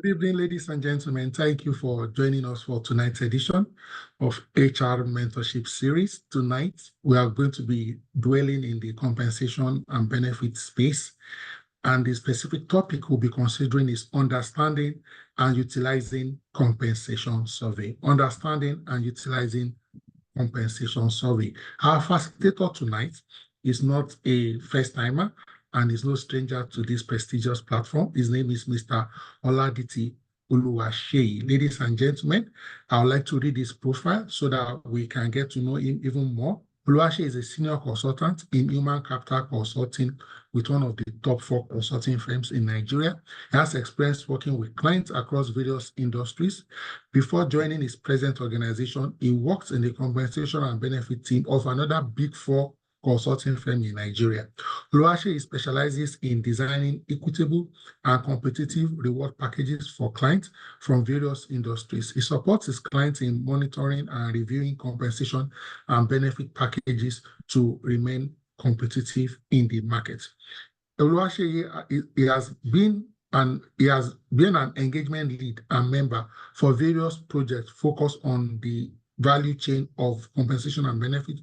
Good evening, ladies and gentlemen. Thank you for joining us for tonight's edition of HR Mentorship Series. Tonight, we are going to be dwelling in the compensation and benefit space. And the specific topic we'll be considering is understanding and utilizing compensation survey. Understanding and utilizing compensation survey. Our facilitator tonight is not a first-timer and is no stranger to this prestigious platform. His name is Mr. Oladiti Oluwaseyi. Ladies and gentlemen, I would like to read his profile so that we can get to know him even more. Oluwaseyi is a senior consultant in human capital consulting with one of the top 4 consulting firms in Nigeria. He has experience working with clients across various industries. Before joining his present organization, he worked in the compensation and benefit team of another big 4 consulting firm in Nigeria. Oluwaseyi specializes in designing equitable and competitive reward packages for clients from various industries. He supports his clients in monitoring and reviewing compensation and benefit packages to remain competitive in the market. Oluwaseyi, he has been an engagement lead and member for various projects focused on the value chain of compensation and benefit,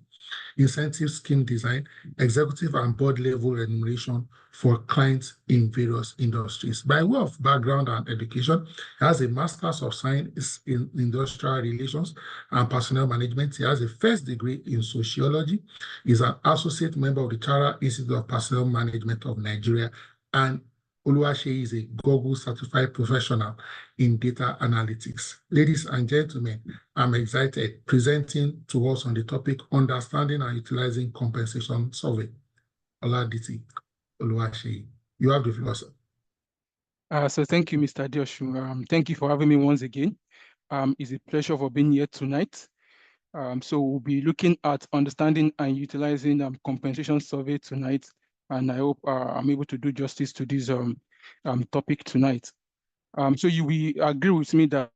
incentive scheme design, executive and board level remuneration for clients in various industries. By way of background and education, he has a Master's of Science in Industrial Relations and Personnel Management. He has a first degree in Sociology. He's an associate member of the Chartered Institute of Personnel Management of Nigeria, and Oluwaseyi is a Google certified professional in data analytics. Ladies and gentlemen, I'm excited presenting to us on the topic understanding and utilizing compensation survey. Oladiti Oluwaseyi, you have the floor, sir. So thank you, Mr. Dioshu. Thank you for having me once again. It's a pleasure for being here tonight. So we'll be looking at understanding and utilizing compensation survey tonight. And I hope I'm able to do justice to this topic tonight. So you will agree with me that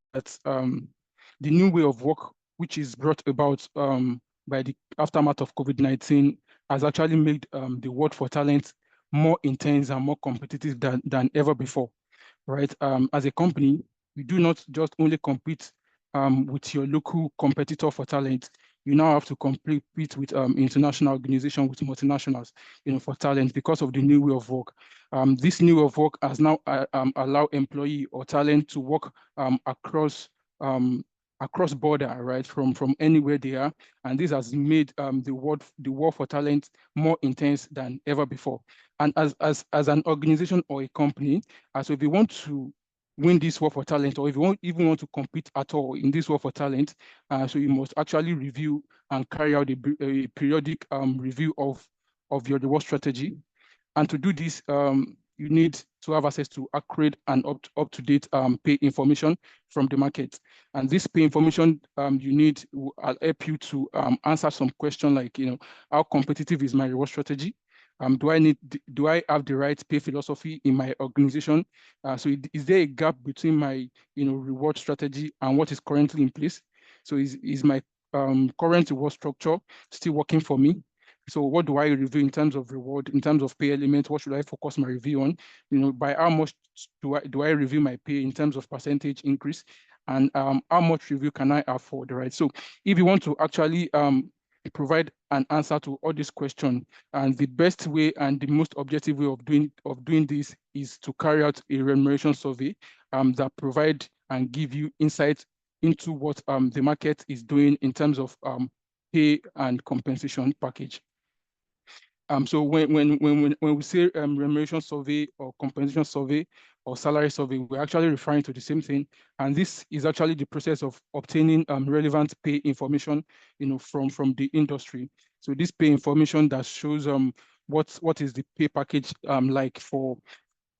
the new way of work, which is brought about by the aftermath of COVID-19, has actually made the war for talent more intense and more competitive than ever before, right? As a company, we do not just only compete with your local competitor for talent. You now have to compete with international organizations, with multinationals, for talent because of the new way of work. This new way of work has now allowed employee or talent to work across border, right, from anywhere they are, and this has made the war for talent more intense than ever before. And as an organization or a company, so if you want to win this war for talent, or if you even want to compete at all in this war for talent, so you must actually review and carry out a periodic review of your reward strategy. And to do this, you need to have access to accurate and up-to-date pay information from the market. And this pay information you need will help you to answer some questions like, how competitive is my reward strategy? Do I have the right pay philosophy in my organization? So is there a gap between my reward strategy and what is currently in place? So is my current reward structure still working for me? So what do I review in terms of reward, in terms of pay element? What should I focus my review on? By how much do I review my pay in terms of percentage increase? And how much review can I afford, right? So if you want to actually provide an answer to all these questions, and the best way and the most objective way of doing this is to carry out a remuneration survey that provide and give you insight into what the market is doing in terms of pay and compensation package. So when we say remuneration survey or compensation survey or salary survey, we're actually referring to the same thing. And this is actually the process of obtaining relevant pay information, from the industry. So this pay information that shows what is the pay package like for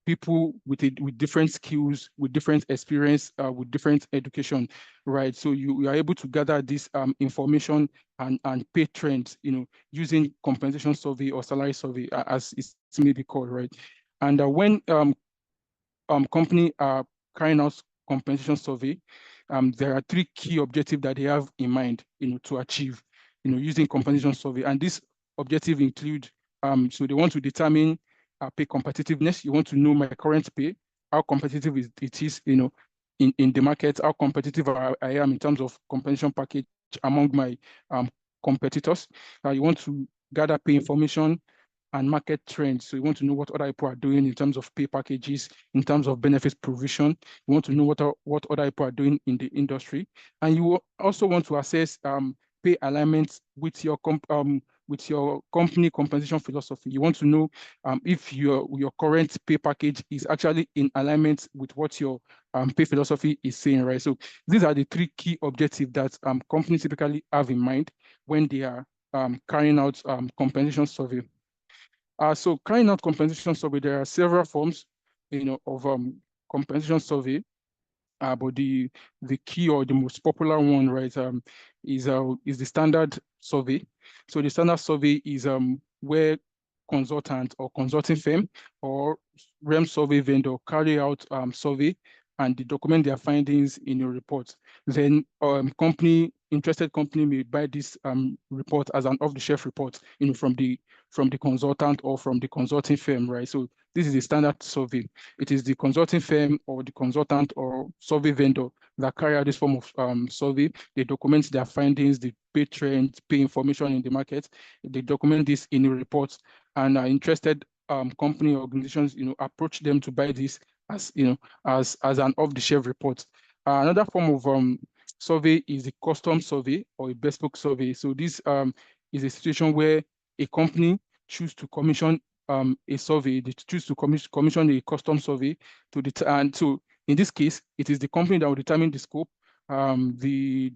people with different skills, with different experience, with different education, right? So you are able to gather this information and pay trends, using compensation survey or salary survey, as it may be called, right? And when company are carrying out compensation survey, there are 3 key objectives that they have in mind, to achieve, using compensation survey. And this objective include, so they want to determine pay competitiveness. You want to know my current pay. how competitive it is, you know, in the market, how competitive I am in terms of compensation package among my competitors. You want to gather pay information and market trends. So you want to know what other people are doing in terms of pay packages, in terms of benefits provision. You want to know what other people are doing in the industry. And you also want to assess pay alignment with your company compensation philosophy. You want to know if your current pay package is actually in alignment with what your pay philosophy is saying, right? So these are the three key objectives that companies typically have in mind when they are carrying out compensation survey. So carrying out compensation survey, there are several forms, you know, of compensation survey. But the key or the most popular one, right, is the standard survey. So the standard survey is where consultant or consulting firm or REM survey vendor carry out survey and they document their findings in a report. Then interested company may buy this report as an off-the-shelf report, you know, from the consultant or from the consulting firm, right? So this is a standard survey. It is the consulting firm or the consultant or survey vendor that carry out this form of survey. They document their findings, the pay trends, pay information in the market. They document this in a report, and interested company organizations, you know, approach them to buy this as, you know, as an off-the-shelf report. Another form of survey is the custom survey or a bespoke survey. So this is a situation where a company choose to commission a survey. They choose to commission a custom survey and so in this case, it is the company that will determine the scope, the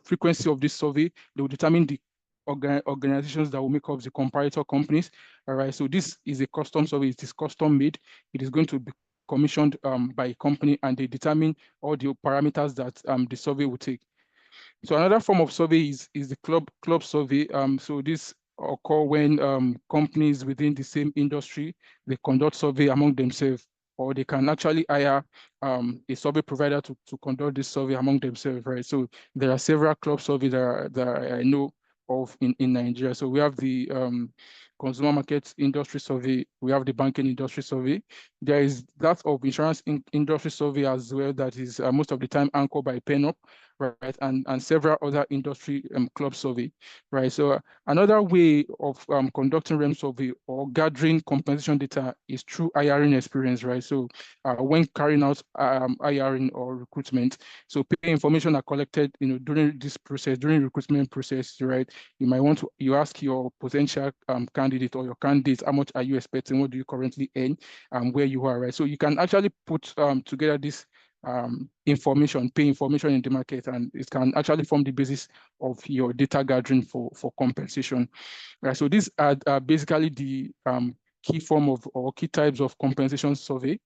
frequency of this survey. They will determine the organizations that will make up the comparator companies. All right. So this is a custom survey. It is custom made. It is going to be commissioned by a company, and they determine all the parameters that the survey will take. So another form of survey is the club survey. So this occur when companies within the same industry, they conduct survey among themselves, or they can actually hire a survey provider to conduct this survey among themselves, right? So there are several club surveys that I know of in Nigeria. So we have the consumer market industry survey, we have the banking industry survey. There is that of insurance industry survey as well that is most of the time anchored by PenUp, right? And several other industry club survey, right? So another way of conducting REM survey or gathering compensation data is through hiring experience, right? So when carrying out hiring or recruitment, so pay information are collected, you know, during this process, during recruitment process, right? You might want to, you ask your potential candidate or your candidate, how much are you expecting? What do you currently earn? Where you are, right? So you can actually put together this information, pay information in the market, and it can actually form the basis of your data gathering for compensation. Right. So these are basically the key form of or key types of compensation survey.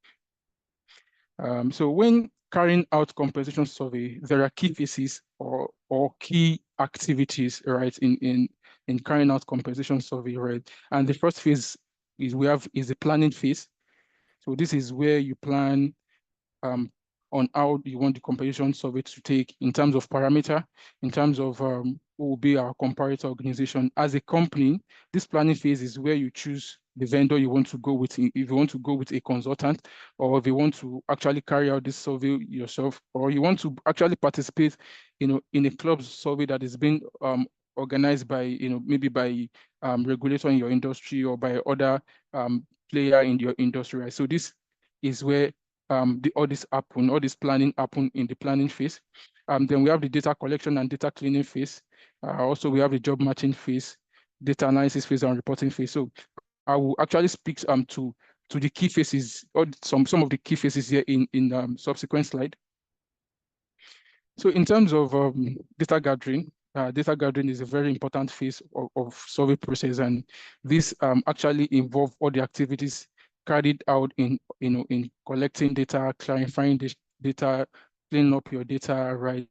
So when carrying out compensation survey, there are key phases or key activities, right, in carrying out compensation survey, right? And the first phase is the planning phase. So this is where you plan on how you want the compensation survey to take in terms of parameter, in terms of who will be our comparator organization. As a company, this planning phase is where you choose the vendor you want to go with, if you want to go with a consultant, or if you want to actually carry out this survey yourself, or you want to actually participate, you know, in a club survey that is being organized by, you know, maybe by regulator in your industry or by other player in your industry, right? So this is where all this planning happen in the planning phase. Then we have the data collection and data cleaning phase. Also, we have the job matching phase, data analysis phase, and reporting phase. So I will actually speak to the key phases, or some of the key phases here in subsequent slide. So in terms of data gathering is a very important phase of survey process, and this actually involve all the activities carried out in collecting data, clarifying this data, cleaning up your data, right?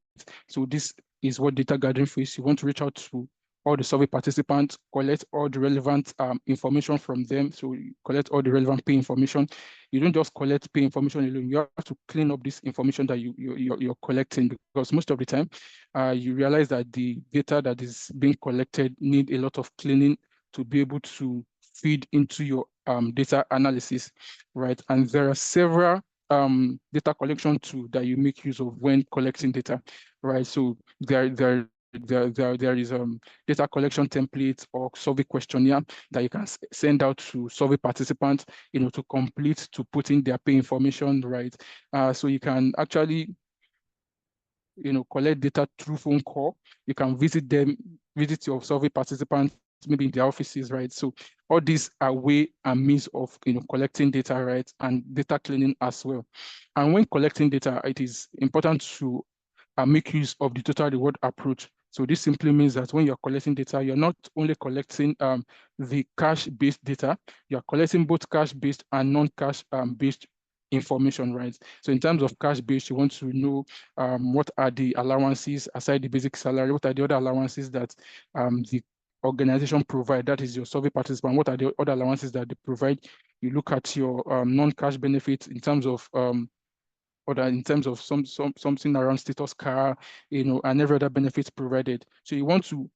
So this is what data gathering phase. You want to reach out to all the survey participants, collect all the relevant information from them. So you collect all the relevant pay information. You don't just collect pay information alone. You have to clean up this information that you're collecting, because most of the time, you realize that the data that is being collected need a lot of cleaning to be able to feed into your data analysis, right? And there are several data collection tools that you make use of when collecting data, right? So there is data collection template or survey questionnaire that you can send out to survey participants, to complete, to put in their pay information, right? So you can actually collect data through phone call. You can visit your survey participants, maybe in their offices, right? So all these are way and means of collecting data, right? And data cleaning as well. And when collecting data, it is important to make use of the total reward approach. So this simply means that when you're collecting data, you're not only collecting the cash-based data, you're collecting both cash-based and non-cash based information, right? So in terms of cash-based, you want to know what are the allowances aside the basic salary, what are the other allowances that the organization provide, that is your survey participant, what are the other allowances that they provide. You look at your non-cash benefits in terms of something around status car, and every other benefits provided. So you want to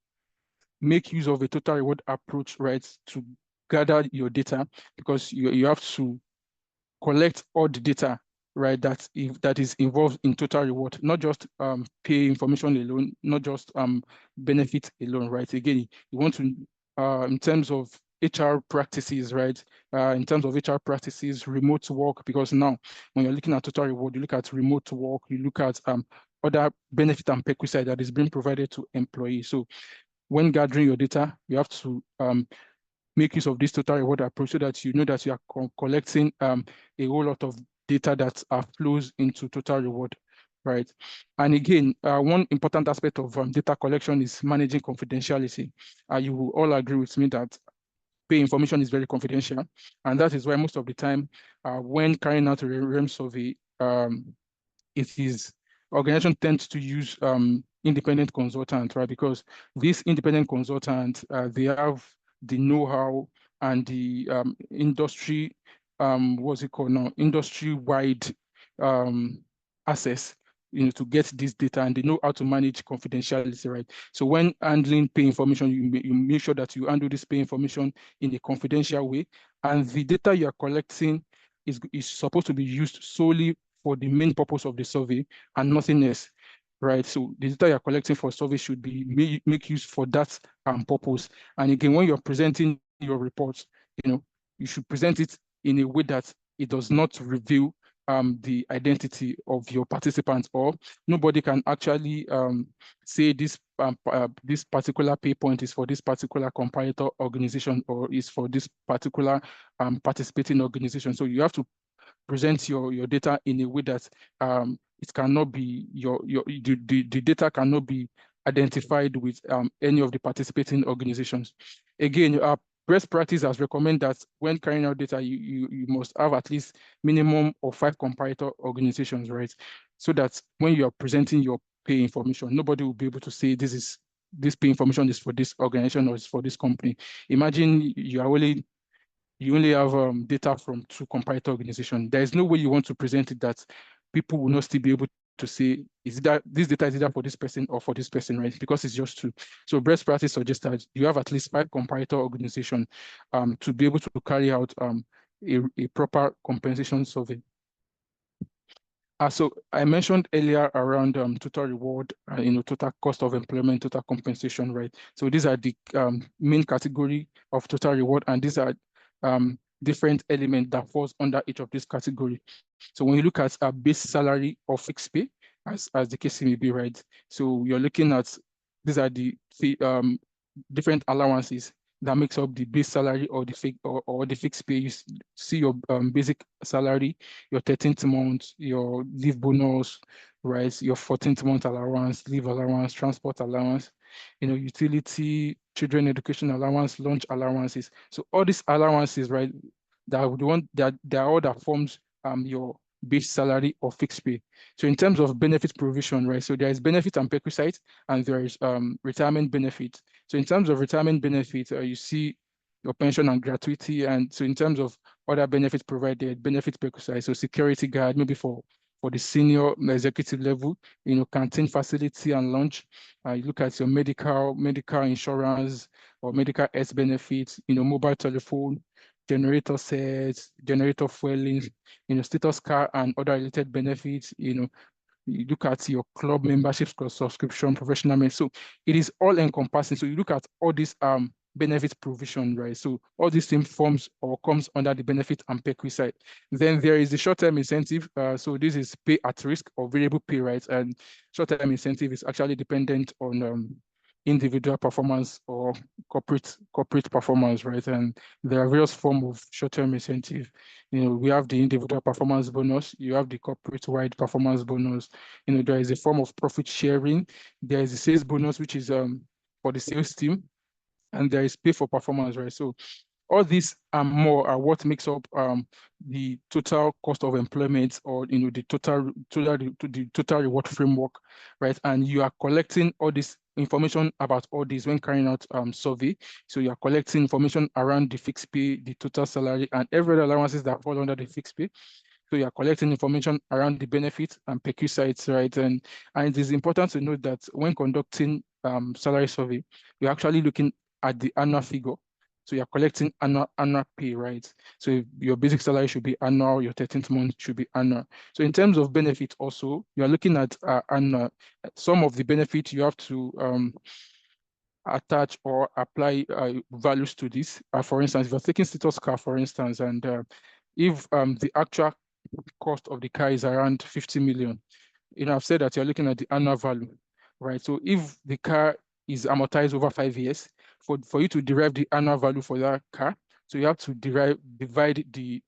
make use of a total reward approach, right, to gather your data, because you have to collect all the data, right, that is involved in total reward, not just pay information alone, not just benefit alone, right? Again, you want to, in terms of HR practices, right? In terms of HR practices, remote work, because now when you're looking at total reward, you look at remote work, you look at other benefit and perquisite that is being provided to employees. So when gathering your data, you have to make use of this total reward approach so that you know that you are collecting a whole lot of data that flows into total reward, right? And again, one important aspect of data collection is managing confidentiality. You will all agree with me that pay information is very confidential, and that is why most of the time, when carrying out a REM survey, it is organization tends to use independent consultants, right? Because these independent consultants, they have the know-how and the industry, what's it called now? Industry-wide access, to get this data, and they know how to manage confidentiality, right? So when handling pay information, you make sure that you handle this pay information in a confidential way, and the data you are collecting is supposed to be used solely for the main purpose of the survey and nothing else, right? So the data you're collecting for survey should be make use for that purpose. And again, when you're presenting your reports, you should present it in a way that it does not reveal the identity of your participants, or nobody can actually say this particular pay point is for this particular comparator organization or is for this particular participating organization. So you have to present your data in a way that it cannot be the data cannot be identified with any of the participating organizations. Again, best practice has recommended that when carrying out data, you must have at least minimum of 5 comparator organizations, right? So that when you are presenting your pay information, nobody will be able to say this pay information is for this organization or is for this company. Imagine you only have data from 2 comparator organizations. There is no way you want to present it that people will not still be able to say, is that this data is either for this person or for this person, right? Because it's just 2. So best practice suggests that you have at least 5 comparator organizations to be able to carry out a proper compensation survey. So I mentioned earlier around total reward, total cost of employment, total compensation, right? So these are the main category of total reward, and these are different elements that falls under each of these category. So when you look at a base salary or fixed pay, as the case may be, right? So you're looking at, these are the different allowances that makes up the base salary or the fixed pay. You see your basic salary, your 13th month, your leave bonus, right? Your 14th month allowance, leave allowance, transport allowance, utility, children education allowance, lunch allowances. So all these allowances, right, that are all that forms your base salary or fixed pay. So in terms of benefit provision, right? So there is benefit and perquisite, and there is retirement benefit. So in terms of retirement benefit, you see your pension and gratuity. And so in terms of other benefits provided, benefit perquisite, so security guard, maybe for for the senior executive level, canteen facility and lunch. You look at your medical insurance or medical health benefits, mobile telephone, generator sets, generator fueling, status car and other related benefits, you look at your club membership subscription, professional men. So it is all encompassing. So you look at all these benefit provision, right? So all these things forms or comes under the benefit and pay side. Then there is the short-term incentive. So this is pay at risk or variable pay, right? And short-term incentive is actually dependent on individual performance or corporate performance, right? And there are various forms of short-term incentive. We have the individual performance bonus, you have the corporate-wide performance bonus. There is a form of profit sharing. There is a sales bonus, which is for the sales team, and there is pay for performance, right? So all these and more are what makes up the total cost of employment, or the total reward framework, right? And you are collecting all this information about all this when carrying out survey. So you are collecting information around the fixed pay, the total salary, and every other allowances that fall under the fixed pay. So you are collecting information around the benefits and PQ sites, right? And it is important to note that when conducting salary survey, you're actually looking at the annual figure. So you're collecting annual pay, right? So your basic salary should be annual, your 13th month should be annual. So in terms of benefits also, you're looking at annual. Some of the benefits you have to attach or apply values to this. For instance, if you're taking status car, for instance, and if the actual cost of the car is around 50 million, I've said that you're looking at the annual value, right? So if the car is amortized over 5 years, for you to derive the annual value for that car, so you have to divide the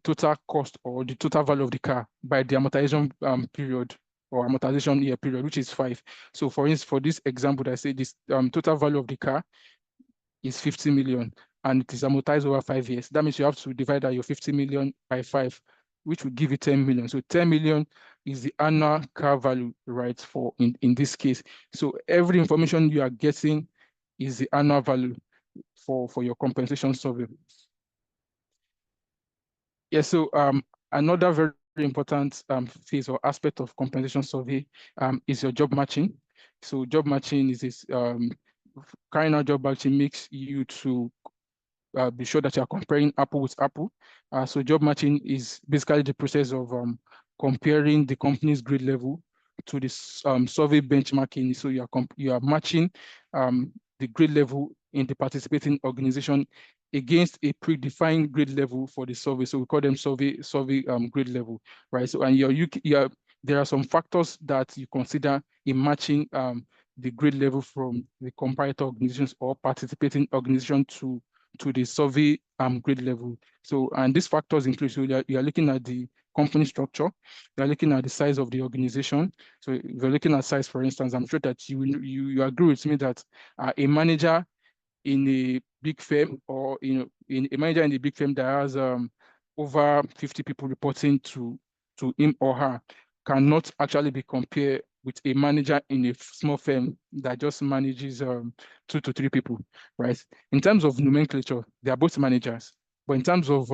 total cost or the total value of the car by the amortization period or amortization year period, which is 5. So for instance, for this example that I say, this total value of the car is 50 million and it is amortized over 5 years. That means you have to divide your 50 million by 5, which will give you 10 million. So 10 million is the annual car value, right, for in this case. So every information you are getting is the annual value for your compensation survey. Yeah, so another very important phase or aspect of compensation survey is your job matching. So job matching is this carrying out job matching makes you to be sure that you are comparing apple with apple. So job matching is basically the process of comparing the company's grade level to the survey benchmarking. So you are matching the grade level in the participating organization against a predefined grade level for the survey. So we call them survey grade level, right? So and there are some factors that you consider in matching the grade level from the comparator organizations or participating organization to the survey grade level. So, and these factors include, so you are looking at the company structure, you are looking at the size of the organization. So if you're looking at size, for instance, I'm sure that you agree with me that a manager in a big firm, or in a manager in a big firm that has over 50 people reporting to him or her cannot actually be compared with a manager in a small firm that just manages 2 to 3 people, right? In terms of nomenclature, they are both managers, but in terms of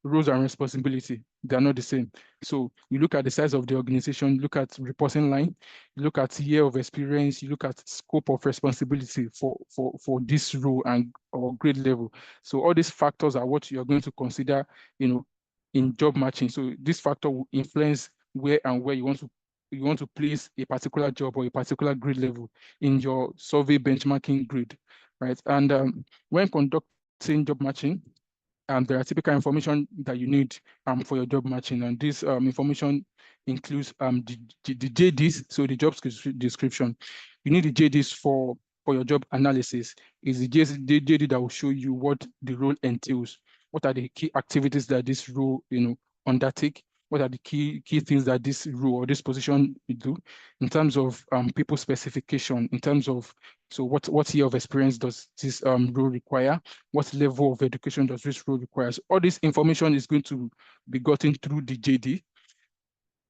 roles and responsibility, they are not the same. So you look at the size of the organization, you look at reporting line, you look at year of experience, you look at scope of responsibility for this role and or grade level. So all these factors are what you're going to consider, in job matching. So this factor will influence where you want to place a particular job or a particular grade level in your survey benchmarking grid, right? And when conducting job matching, there are typical information that you need for your job matching, and this information includes the JDs, so the job description. You need the JDs for your job analysis. Is the JD that will show you what the role entails, what are the key activities that this role undertake, what are the key things that this role or this position will do in terms of people specification, in terms of, so what year of experience does this role require, what level of education does this role require. So all this information is going to be gotten through the JD.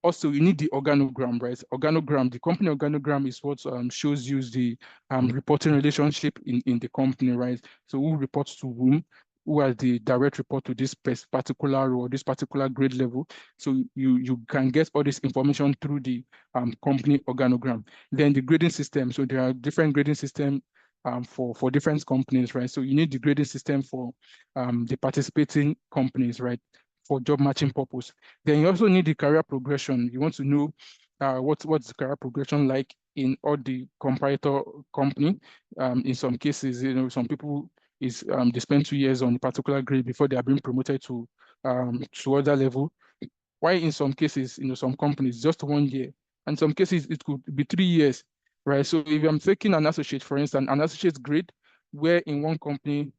Also, you need the organogram, right? The company organogram is what shows you the reporting relationship in the company, right? So who reports to whom, who are the direct report to this particular or this particular grade level. So you can get all this information through the company organogram. Then the grading system. So there are different grading systems for different companies, right? So you need the grading system for the participating companies, right? For job matching purpose. Then you also need the career progression. You want to know what's the career progression like in all the comparator company. In some cases, some people they spend 2 years on a particular grade before they are being promoted to other level. Why in some cases, some companies just 1 year, and some cases it could be 3 years, right? So if I'm taking an associate, for instance, an associate grade, where in one company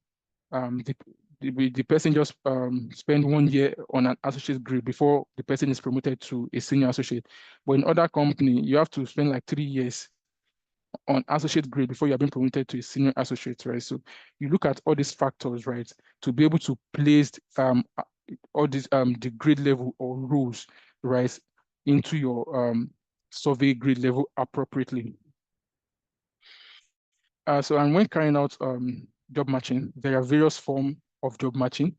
the person just spend 1 year on an associate grade before the person is promoted to a senior associate. But in other company, you have to spend like 3 years on associate grade before you have been promoted to a senior associate, right? So you look at all these factors, right, to be able to place all these the grade level or rules, right, into your survey grade level appropriately. And when carrying out job matching, there are various forms of job matching,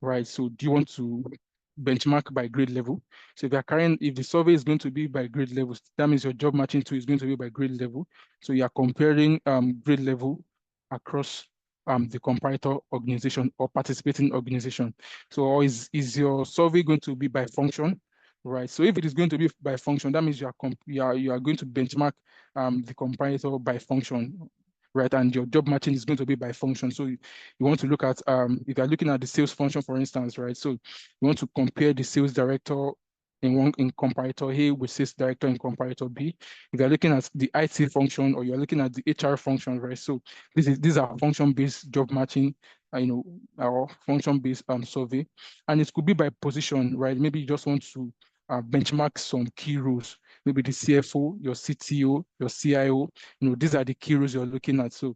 right? So do you want to benchmark by grade level? So if the survey is going to be by grade levels, that means your job matching tool is going to be by grade level. So you are comparing grade level across the comparator organization or participating organization. So or is your survey going to be by function? Right. So if it is going to be by function, that means you are going to benchmark the comparator by function, right? And your job matching is going to be by function. So you want to look at if you're looking at the sales function, for instance, right? So you want to compare the sales director in comparator A with sales director in comparator B. If you're looking at the IT function or you're looking at the HR function, right? So these are function-based job matching, or function-based survey. And it could be by position, right? Maybe you just want to benchmark some key roles, maybe the CFO, your CTO, your CIO, these are the key roles you're looking at. So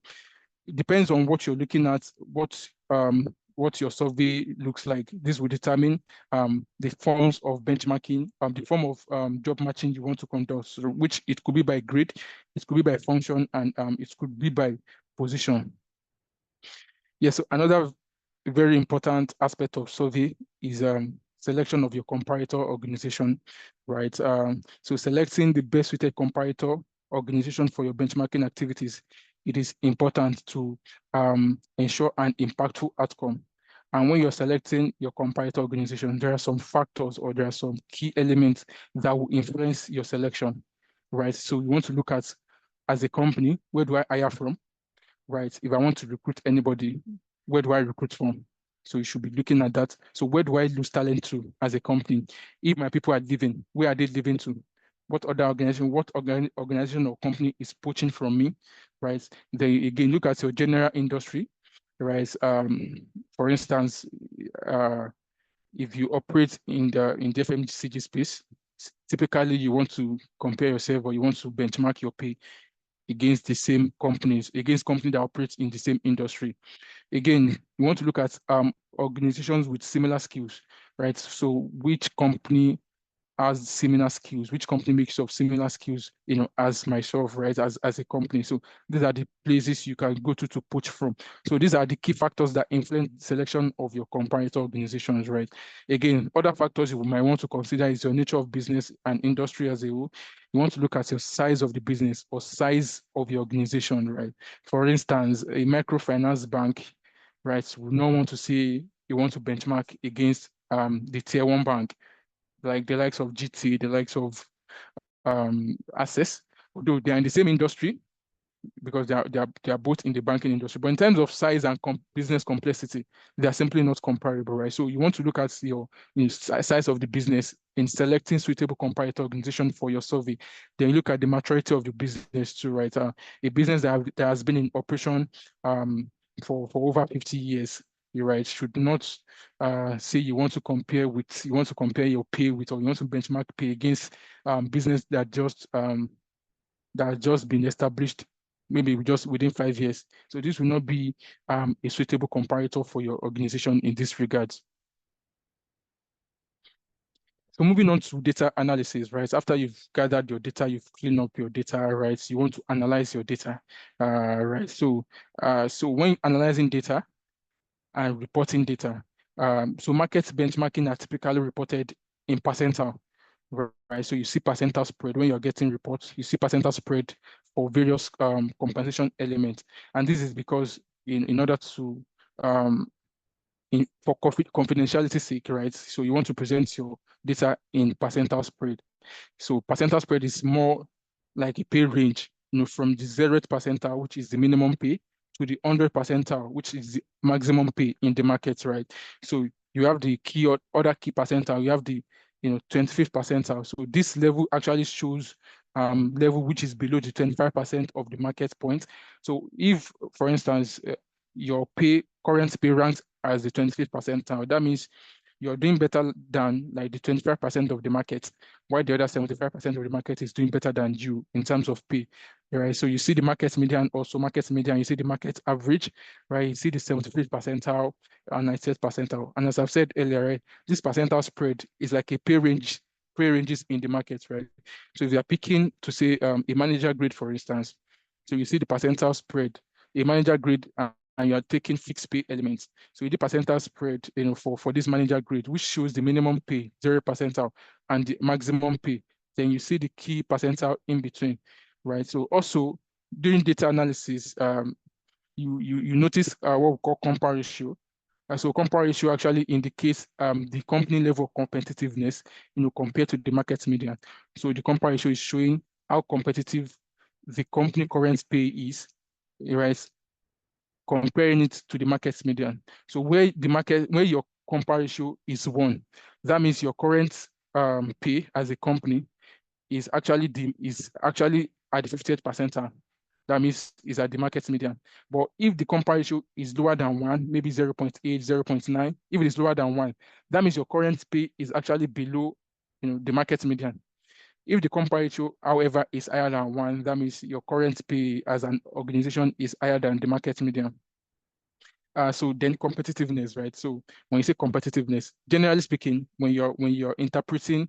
it depends on what you're looking at, what your survey looks like. This will determine the forms of benchmarking, the form of job matching you want to conduct, so which it could be by grade, it could be by function, and it could be by position. Yes, so another very important aspect of survey is selection of your comparator organization, right? So selecting the best suited comparator organization for your benchmarking activities, it is important to ensure an impactful outcome. And when you're selecting your comparator organization, there are some factors or there are some key elements that will influence your selection, right? So you want to look at, as a company, where do I hire from, right? If I want to recruit anybody, where do I recruit from? So you should be looking at that. So where do I lose talent to as a company? If my people are leaving, where are they leaving to? What other organization or company is poaching from me, right? Then again, look at your general industry, right? For instance, if you operate in the FMCG space, typically you want to compare yourself or you want to benchmark your pay against the same companies, against companies that operate in the same industry. Again, you want to look at organizations with similar skills, right? So which company has similar skills, which company makes up similar skills, as myself, right, as a company. So these are the places you can go to poach from. So these are the key factors that influence the selection of your comparator organizations, right? Again, other factors you might want to consider is your nature of business and industry as a whole. You want to look at your size of the business or size of your organization, right? For instance, a microfinance bank, right, would not want to say you want to benchmark against the tier 1 bank, like the likes of GT, the likes of Access, although they are in the same industry because they are both in the banking industry. But in terms of size and business complexity, they are simply not comparable, right? So you want to look at your size of the business in selecting suitable comparator organization for your survey. Then you look at the maturity of the business too, right? A business that has been in operation for over 50 years, you're right, should not say you want to compare your pay with, or you want to benchmark pay against business that has just been established maybe just within 5 years. So this will not be a suitable comparator for your organization in this regard. So moving on to data analysis, right? After you've gathered your data, you've cleaned up your data, right? You want to analyze your data, right? So when analyzing data, and reporting data. So market benchmarking are typically reported in percentile, right? So you see percentile spread when you're getting reports, you see percentile spread for various compensation elements. And this is because in order to, for confidentiality sake, right? So you want to present your data in percentile spread. So percentile spread is more like a pay range, from the 0th percentile, which is the minimum pay, to the 100th percentile, which is the maximum pay in the market, right? So you have the other key percentile, you have the 25th percentile. So this level actually shows level which is below the 25% of the market point. So if, for instance, your current pay ranks as the 25th percentile, that means you're doing better than like the 25% of the market, while the other 75% of the market is doing better than you in terms of pay, right? So you see the market median, also market median, you see the market average, right? You see the 75th percentile and 90th percentile. And as I've said earlier, right, this percentile spread is like a pay ranges in the market, right? So if you're picking to say a manager grade, for instance, so you see the percentile spread, a manager grade, and you are taking fixed pay elements. So you do percentile spread, for this manager grade, which shows the minimum pay, 0 percentile, and the maximum pay. Then you see the key percentile in between, right? So also during data analysis, you notice what we call compare ratio. So compare ratio actually indicates the company level of competitiveness, compared to the market median. So the compare ratio is showing how competitive the company current pay is, right? Comparing it to the market median. So where your compare ratio is 1, that means your current pay as a company is actually at the 50th percentile. That means is at the market median. But if the compare ratio is lower than 1, maybe 0.8, 0.9, if it is lower than 1, that means your current pay is actually below the market median. If the compare ratio, however, is higher than 1, that means your current pay as an organization is higher than the market median. So then competitiveness, right? So when you say competitiveness, generally speaking, when you're interpreting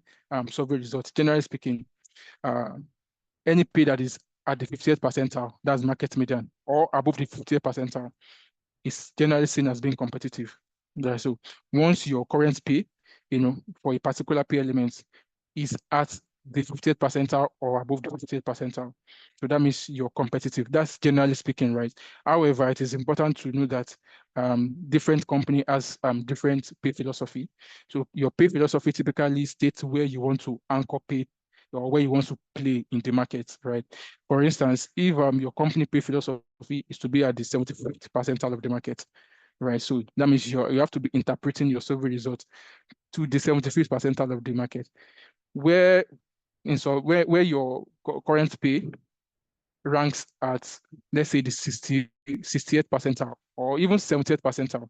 survey results, generally speaking, any pay that is at the 50th percentile, that's market median, or above the 50th percentile, is generally seen as being competitive. Yeah, so once your current pay, for a particular pay element is at the 50th percentile or above the 50th percentile, so that means you're competitive. That's generally speaking, right? However, it is important to know that different company has different pay philosophy. So your pay philosophy typically states where you want to anchor pay or where you want to play in the market, right? For instance, if your company pay philosophy is to be at the 75th percentile of the market, right? So that means you have to be interpreting your survey results to the 75th percentile of the market, where your current pay ranks at, let's say, the 68th percentile or even 70th percentile,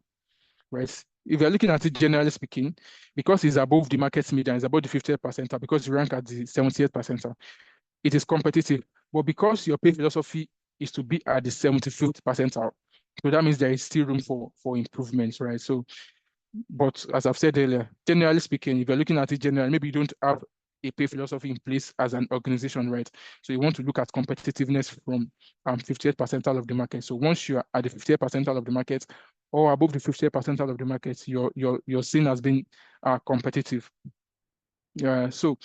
right? If you're looking at it generally speaking, because it's above the market median, it's above the 50th percentile, because you rank at the 70th percentile, it is competitive. But because your pay philosophy is to be at the 75th percentile, so that means there is still room for improvements, right? So, but as I've said earlier, generally speaking, if you're looking at it generally, maybe you don't have a pay philosophy in place as an organization, right? So you want to look at competitiveness from 58th percentile of the market. So once you're at the 50th percentile of the market or above the 50th percentile of the market, you're seen as being competitive. So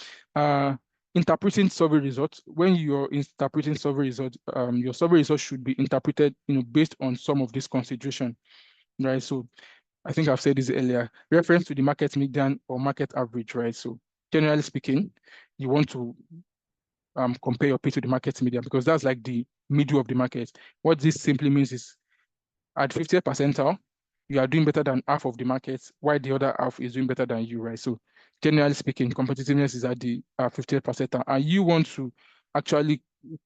interpreting survey results, when you're interpreting survey results, your survey results should be interpreted, based on some of this consideration, right? So I think I've said this earlier, reference to the market median or market average, right? So generally speaking, you want to compare your pay to the market median because that's like the middle of the market. What this simply means is at 50th percentile, you are doing better than half of the market, while the other half is doing better than you, right? So generally speaking, competitiveness is at the 50th percentile, and you want to actually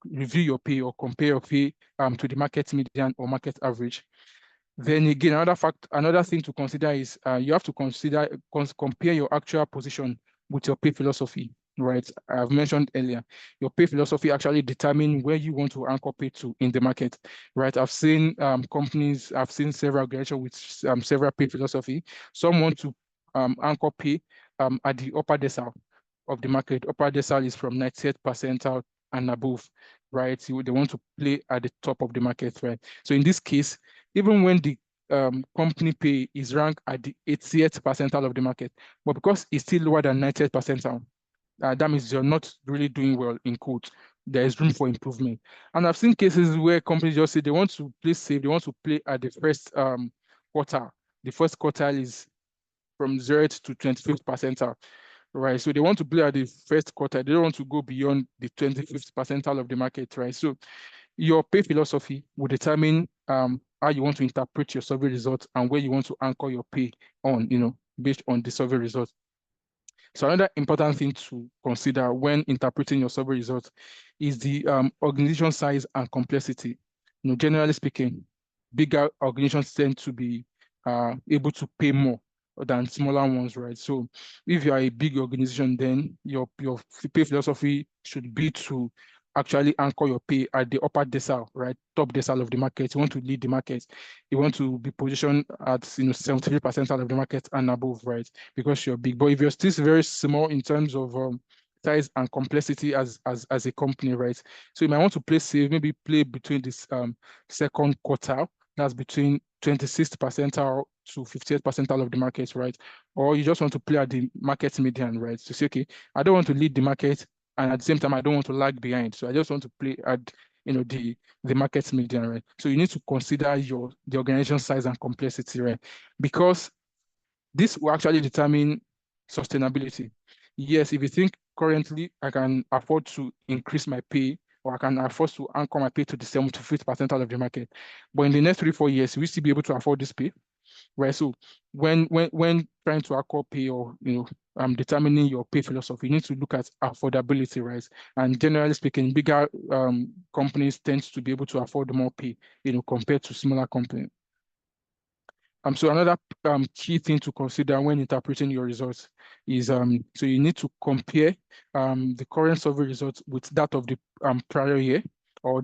review your pay or compare your pay to the market median or market average. Then again, another thing to consider is you have to compare your actual position with your pay philosophy, right? I've mentioned earlier, your pay philosophy actually determine where you want to anchor pay to in the market, right? I've seen I've seen several organizations with several pay philosophy. Some want to anchor pay at the upper decile of the market. Upper decile is from 90th percentile and above, right? They want to play at the top of the market, right? So in this case, even when the company pay is ranked at the 80th percentile of the market, but because it's still lower than 90th percentile, that means you're not really doing well in quote. There is room for improvement. And I've seen cases where companies just say they want to play safe, they want to play at the first quartile. The first quartile is from 0th to 25th percentile, right? So they want to play at the first quartile. They don't want to go beyond the 25th percentile of the market, right? So your pay philosophy will determine how you want to interpret your survey results and where you want to anchor your pay on, based on the survey results. So another important thing to consider when interpreting your survey results is the organization size and complexity. Generally speaking, bigger organizations tend to be able to pay more than smaller ones, right? So if you are a big organization, then your pay philosophy should be to actually anchor your pay at the upper decile, right? Top decile of the market. You want to lead the market. You want to be positioned at 73% of the market and above, right? Because you're big. But if you're still very small in terms of size and complexity as a company, right? So you might want to play safe, maybe play between this second quartile, that's between 26th percentile to 50th percentile of the market, right? Or you just want to play at the market median, right? So say, okay, I don't want to lead the market, and at the same time, I don't want to lag behind. So I just want to play at the market median, right? So you need to consider the organization size and complexity, right? Because this will actually determine sustainability. Yes, if you think currently I can afford to increase my pay, or I can afford to anchor my pay to the 75th percentile of the market, but in the next 3-4 years, will you still be able to afford this pay? Right. So when trying to acquire pay, or determining your pay philosophy, you need to look at affordability, right? And generally speaking, bigger companies tend to be able to afford more pay, compared to smaller companies. So another key thing to consider when interpreting your results is so you need to compare the current survey results with that of the prior year, or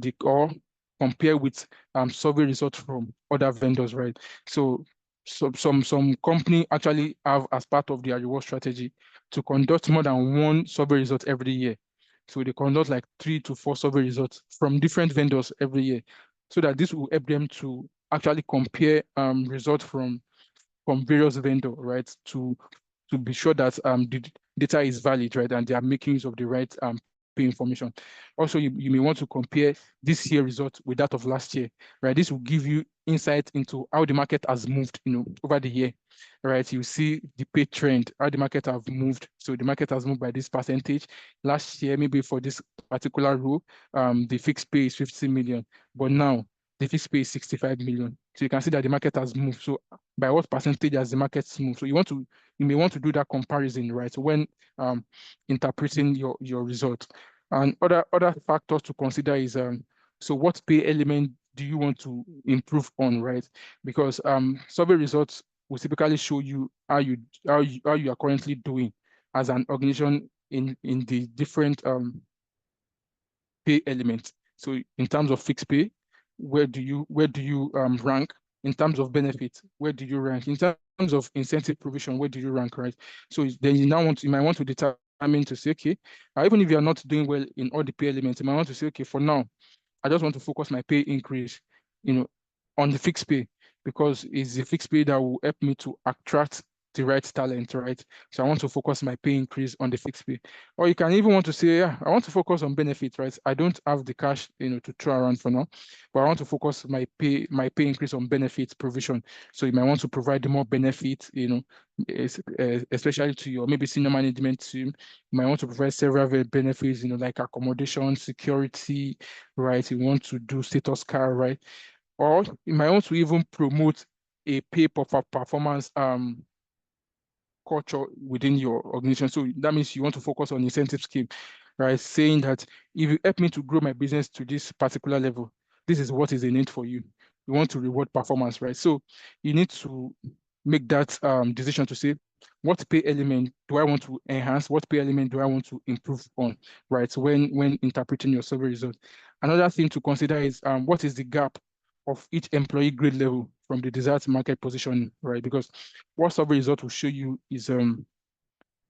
compare with survey results from other vendors, right? So some company actually have, as part of their reward strategy, to conduct more than one survey result every year. So they conduct like 3 to 4 survey results from different vendors every year, so that this will help them to actually compare results from various vendors, right? To be sure that the data is valid, right? And they are making use of the right pay information. Also, you may want to compare this year result with that of last year, right? This will give you insight into how the market has moved, over the year, right? You see the pay trend, how the market have moved. So the market has moved by this percentage. Last year, maybe for this particular row, the fixed pay is 50 million, but now the fixed pay is 65 million. So you can see that the market has moved. So by what percentage has the market moved? So you may want to do that comparison, right? So when interpreting your result. And other factors to consider is so what pay element do you want to improve on, right? Because survey results will typically show you how you are currently doing as an organization in the different pay elements. So in terms of fixed pay, where do you rank? In terms of benefits, where do you rank? In terms of incentive provision, where do you rank, right? So then you might want to determine to say, okay, even if you are not doing well in all the pay elements, you might want to say, okay, for now, I just want to focus my pay increase, on the fixed pay, because it's the fixed pay that will help me to attract the right talent, right? So I want to focus my pay increase on the fixed pay. Or you can even want to say, yeah, I want to focus on benefits, right? I don't have the cash, to throw around for now, but I want to focus my pay increase on benefits provision. So you might want to provide more benefits, especially to your maybe senior management team. You might want to provide several benefits, like accommodation, security, right? You want to do status car, right? Or you might want to even promote a pay for performance culture within your organization. So that means you want to focus on incentive scheme, right? Saying that if you help me to grow my business to this particular level, this is what is in it for you. You want to reward performance, right? So you need to make that decision to say, what pay element do I want to enhance? What pay element do I want to improve on, right? So when interpreting your survey results. Another thing to consider is what is the gap of each employee grade level from the desired market position, right? Because what survey result will show you is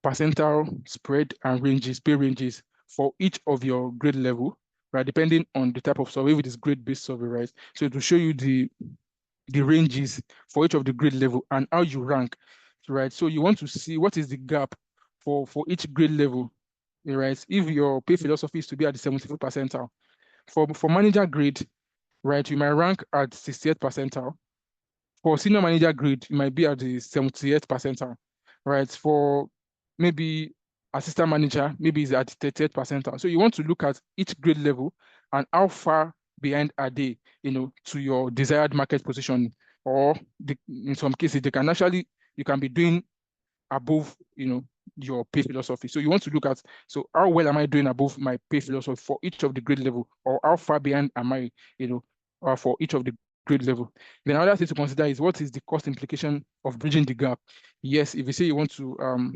percentile spread and pay ranges for each of your grade level, right? Depending on the type of survey, if it is grade-based survey, right? So it will show you the the ranges for each of the grade level and how you rank, right? So you want to see what is the gap for each grade level, right? If your pay philosophy is to be at the 75th percentile, for manager grade, right, you might rank at 68th percentile. For senior manager grade, you might be at the 78th percentile, right? For maybe assistant manager, maybe it's at the 30th percentile. So you want to look at each grade level and how far behind are they, to your desired market position, or in some cases, you can be doing above, your pay philosophy. So you want to look at, so how well am I doing above my pay philosophy for each of the grade level, or how far behind am I, for each of the grade level. Then another thing to consider is what is the cost implication of bridging the gap. Yes, if you say you want to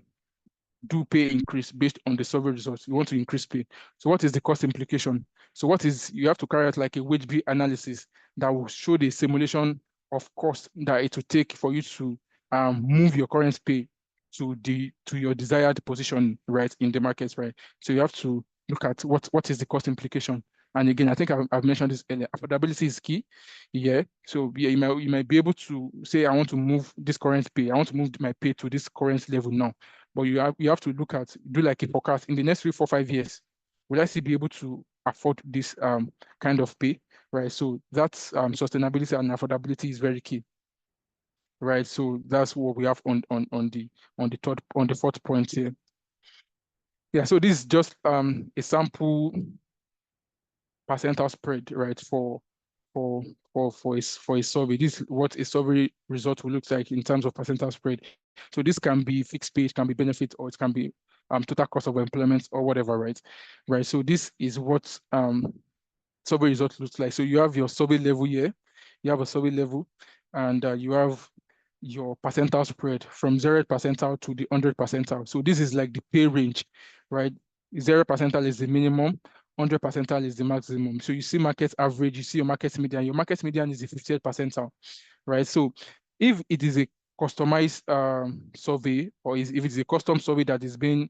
do pay increase based on the survey results, you want to increase pay. So what is the cost implication? So you have to carry out like a wage bill analysis that will show the simulation of cost that it will take for you to move your current pay to your desired position, right, in the market, right? So you have to look at what is the cost implication. And again, I think I've mentioned this earlier. Affordability is key. Yeah. So yeah, you might be able to say, I want to move this current pay. I want to move my pay to this current level now. But you have to do like a forecast in the next 3, 4, 5 years. Will I still be able to afford this kind of pay, right? So that's sustainability and affordability is very key, right? So that's what we have on the fourth point here. Yeah. So this is just a sample percentile spread, right? For a survey. This is what a survey result will look like in terms of percentile spread. So this can be fixed pay, it can be benefit, or it can be total cost of employment or whatever, right? Right. So this is what survey result looks like. So you have your survey level here, you have a survey level, and you have your percentile spread from 0th percentile to the 100th percentile. So this is like the pay range, right? 0 percentile is the minimum, 100 percentile is the maximum. So you see market average, you see your market median. Your market median is the 50th percentile, right? So if it is a customized survey, or if it's a custom survey that is being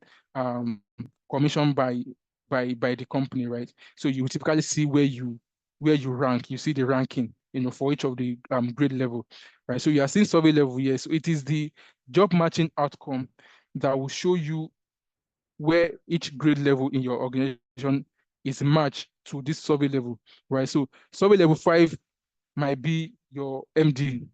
commissioned by the company, right? So you typically see where you rank. You see the ranking, for each of the grade level, right? So you are seeing survey level here. So it is the job matching outcome that will show you where each grade level in your organization is matched to this survey level, right? So survey level 5 might be your MD,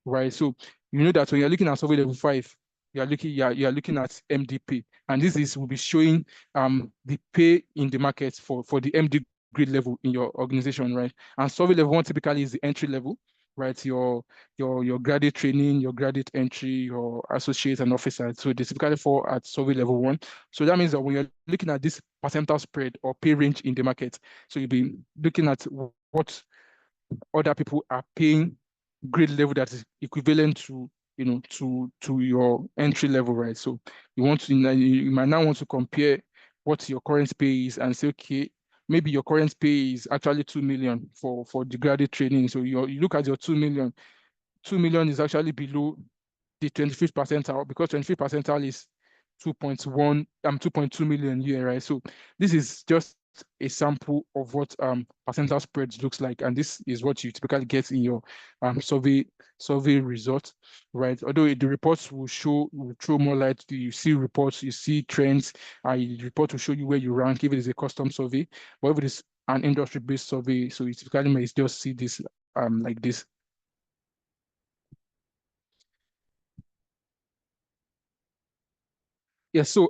right? So you know that when you're looking at survey level 5, you are looking at MDP, and will be showing the pay in the market for the MD grade level in your organization, right? And survey level 1 typically is the entry level, right? Your graduate training, your graduate entry, your associate and officer. So they typically fall at survey level 1. So that means that when you're looking at this percentile spread or pay range in the market, so you'll be looking at what other people are paying grade level that is equivalent to your entry level, right? So you might now want to compare what your current pay is and say, okay, maybe your current pay is actually 2 million for the graduate training. So you look at your 2 million. 2 million is actually below the 25th percentile, because 25th percentile is 2.2 million here, right? So this is just a sample of what percentile spreads looks like, and this is what you typically get in your survey results, right? Although the reports will throw more light. You see reports, you see trends, and the report will show you where you rank if it is a custom survey, but if it is an industry-based survey, so you typically may just see this like this. Yeah, so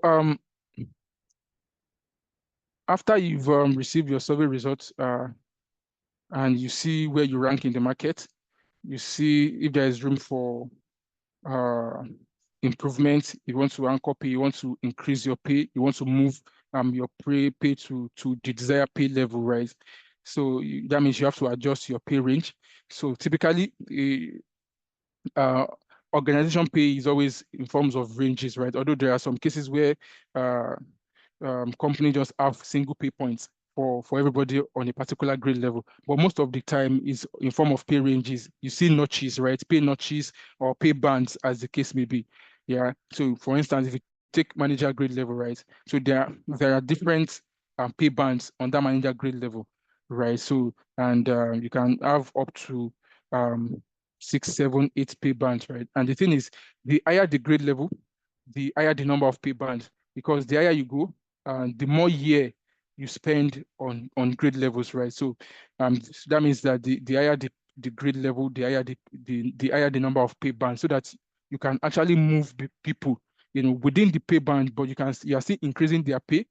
after you've received your survey results and you see where you rank in the market, you see if there is room for improvement. You want to anchor pay, you want to increase your pay, you want to move your pay to the desired pay level, right? So that means you have to adjust your pay range. So typically, organization pay is always in forms of ranges, right? Although there are some cases where company just have single pay points for everybody on a particular grade level, but most of the time is in form of pay ranges. You see notches, right? Pay notches or pay bands, as the case may be. Yeah. So for instance, if you take manager grade level, right? So there are different pay bands on that manager grade level, right? So and you can have up to 6, 7, 8 pay bands, right? And the thing is, the higher the grade level, the higher the number of pay bands, because the higher you go, the more year you spend on grade levels, right? So that means that the higher the grade level, the higher the higher the number of pay bands, so that you can actually move people, within the pay band, but you are still increasing their pay,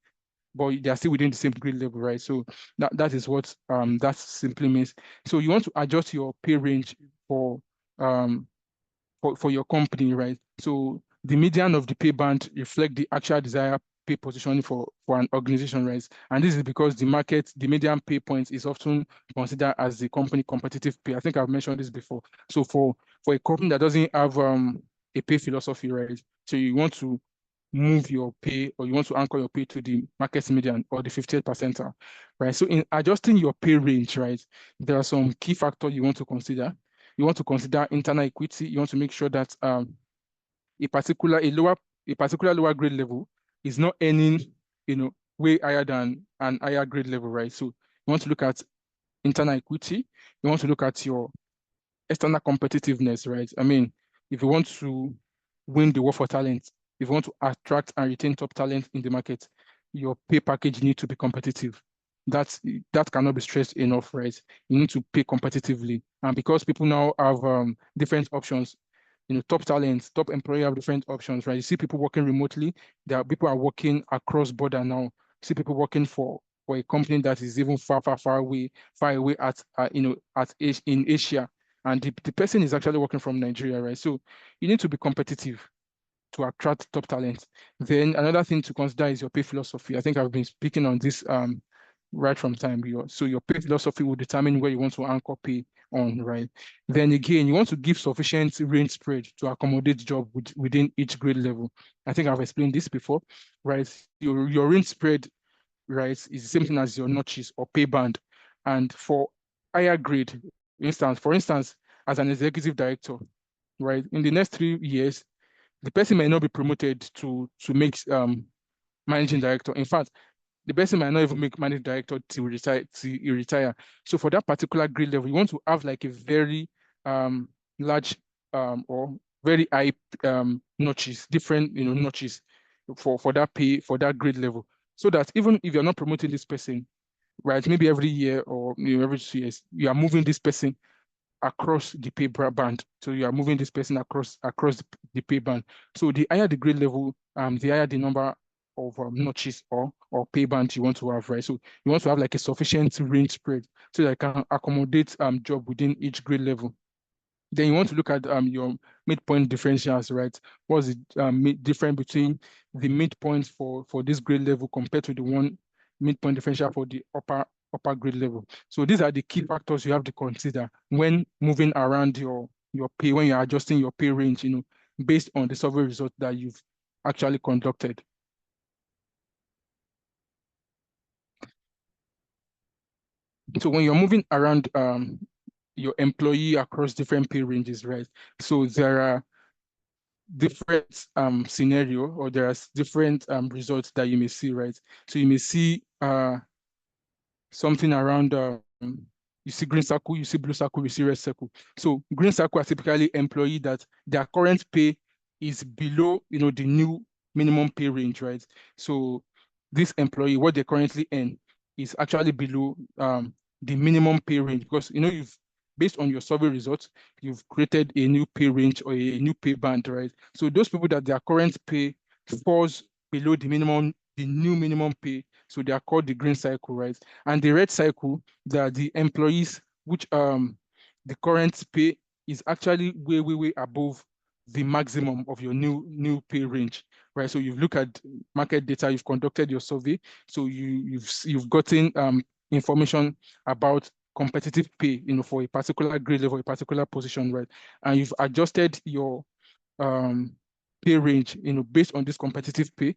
but they are still within the same grade level, right? So that is what that simply means. So you want to adjust your pay range for your company, right? So the median of the pay band reflect the actual desired pay positioning for an organization, right? And this is because the median pay point is often considered as the company competitive pay. I think I've mentioned this before. So for a company that doesn't have a pay philosophy, right? So you want to move your pay, or you want to anchor your pay to the market median or the 50th percentile, right? So in adjusting your pay range, right, there are some key factors you want to consider. You want to consider internal equity. You want to make sure that a particular lower grade level is not earning, way higher than an higher grade level, right? So you want to look at internal equity. You want to look at your external competitiveness, right? I mean, if you want to win the war for talent, if you want to attract and retain top talent in the market, your pay package needs to be competitive. That cannot be stressed enough, right? You need to pay competitively. And because people now have different options, top talents, top employee have different options, right? You see people working remotely. People are working across border now. You see people working for a company that is even far away at in Asia, and the person is actually working from Nigeria, right? So you need to be competitive to attract top talent. Then another thing to consider is your pay philosophy. I think I've been speaking on this right from time. So your pay philosophy will determine where you want to anchor pay on, right? Then again, you want to give sufficient range spread to accommodate job within each grade level. I think I've explained this before, right? Your range spread, right, is the same thing as your notches or pay band. And for higher grade, for instance, as an executive director, right, in the next 3 years, the person may not be promoted to make managing director. In fact, the person might not even make managing director till you retire. So for that particular grade level, you want to have like a very large or very high notches, different notches for that pay, for that grade level, so that even if you're not promoting this person, right, maybe every year or every 2 years, you are moving this person across the pay band. So you are moving this person across the pay band. So the higher the grade level, the higher the number of notches or pay band you want to have, right? So you want to have like a sufficient range spread so that you can accommodate job within each grade level. Then you want to look at your midpoint differentials, right? What's the difference between the midpoint for this grade level compared to the one midpoint differential for the upper grade level? So these are the key factors you have to consider when moving around your pay, when you're adjusting your pay range, based on the survey result that you've actually conducted. So when you're moving around your employee across different pay ranges, right? So there are different scenario, or there are different results that you may see, right? So you may see something around you see green circle, you see blue circle, you see red circle. So green circle are typically employee that their current pay is below the new minimum pay range, right? So this employee, what they currently earn is actually below the minimum pay range, because you've, based on your survey results, you've created a new pay range or a new pay band, right? So those people that their current pay falls below the new minimum pay, so they are called the green cycle, right? And the red cycle, that the employees which the current pay is actually way above the maximum of your new pay range, right? So you've looked at market data, you've conducted your survey, so you've gotten information about competitive pay, for a particular grade level, a particular position, right? And you've adjusted your pay range, based on this competitive pay.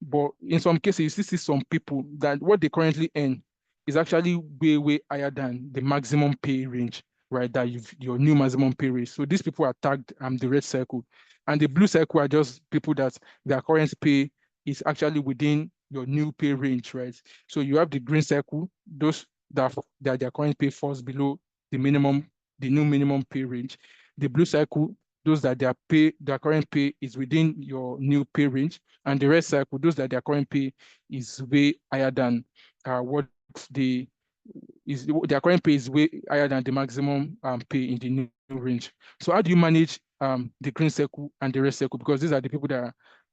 But in some cases, you still see some people that what they currently earn is actually way higher than the maximum pay range, right? That your new maximum pay range. So these people are tagged the red circle, and the blue circle are just people that their current pay is actually within your new pay range, right? So you have the green circle, those that their current pay falls below the new minimum pay range. The blue cycle, those that their current pay is within your new pay range, and the red cycle, those that their current pay is way higher than what their current pay is way higher than the maximum pay in the new range. So how do you manage the green circle and the red circle? Because these are the people that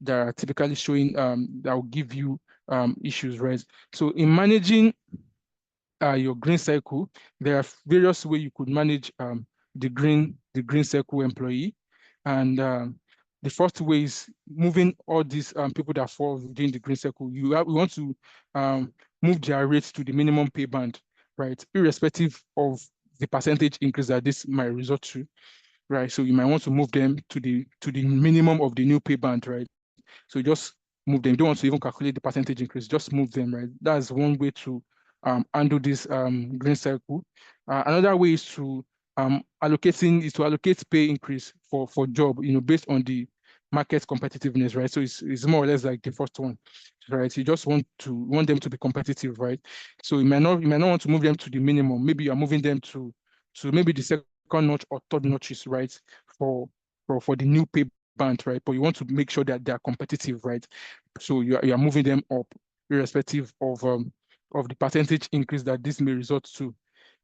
are typically showing that will give you issues, right? So in managing your green cycle, there are various ways you could manage the green circle employee. And the first way is moving all these people that fall within the green circle. We want to move their rates to the minimum pay band, right? Irrespective of the percentage increase that this might result to, right? So you might want to move them to the minimum of the new pay band, right? So you just move them. You don't want to even calculate the percentage increase, just move them, right? That's one way to handle this green cycle. Another way is to allocate pay increase for job, based on the market competitiveness, right? So it's more or less like the first one, right? You just want them to be competitive, right? So you might not want to move them to the minimum. Maybe you are moving them to maybe the second notch or third notches, right? For the new pay band, right? But you want to make sure that they are competitive, right? So you are moving them up, irrespective of the percentage increase that this may result to.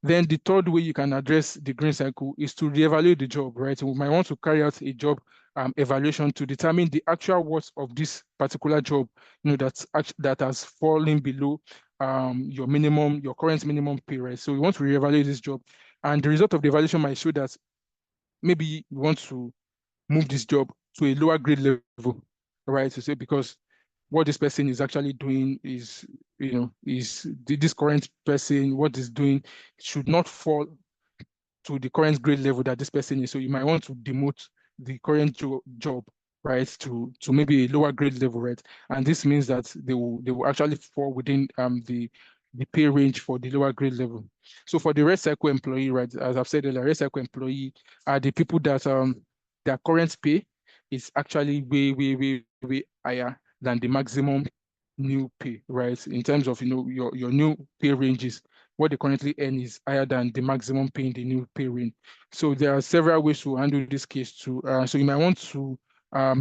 Then the third way you can address the green cycle is to reevaluate the job, right? So we might want to carry out a job evaluation to determine the actual worth of this particular job, that has fallen below your current minimum pay, right? So we want to reevaluate this job, and the result of the evaluation might show that maybe you want to move this job to a lower grade level, right? To say, because what this person is actually doing is, this current person, what is doing should not fall to the current grade level that this person is. So you might want to demote the current job, right, to maybe a lower grade level, right? And this means that they will actually fall within the pay range for the lower grade level. So for the red cycle employee, right, as I've said earlier, red cycle employee are the people that their current pay is actually way higher than the maximum new pay, right? In terms of your new pay ranges, what they currently earn is higher than the maximum pay in the new pay range. So there are several ways to handle this case too. So you might want to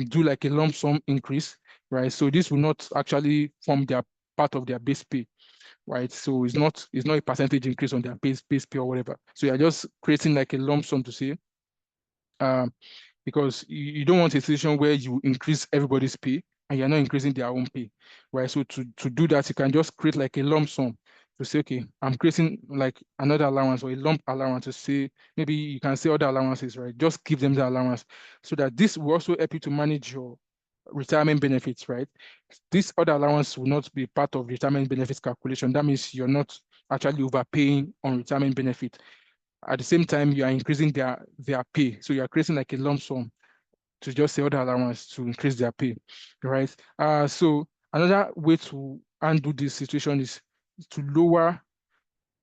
do like a lump sum increase, right? So this will not actually form their part of their base pay, right? So it's not a percentage increase on their base pay or whatever. So you're just creating like a lump sum to say, because you don't want a situation where you increase everybody's pay and you're not increasing their own pay, right? So to do that, you can just create like a lump sum to say, okay, I'm creating like another allowance or a lump allowance to say, maybe you can say other allowances, right? Just give them the allowance so that this will also help you to manage your retirement benefits, right? This other allowance will not be part of retirement benefits calculation. That means you're not actually overpaying on retirement benefit. At the same time, you are increasing their pay. So you are creating like a lump sum to just say other allowance to increase their pay, right? So another way to undo this situation is to lower,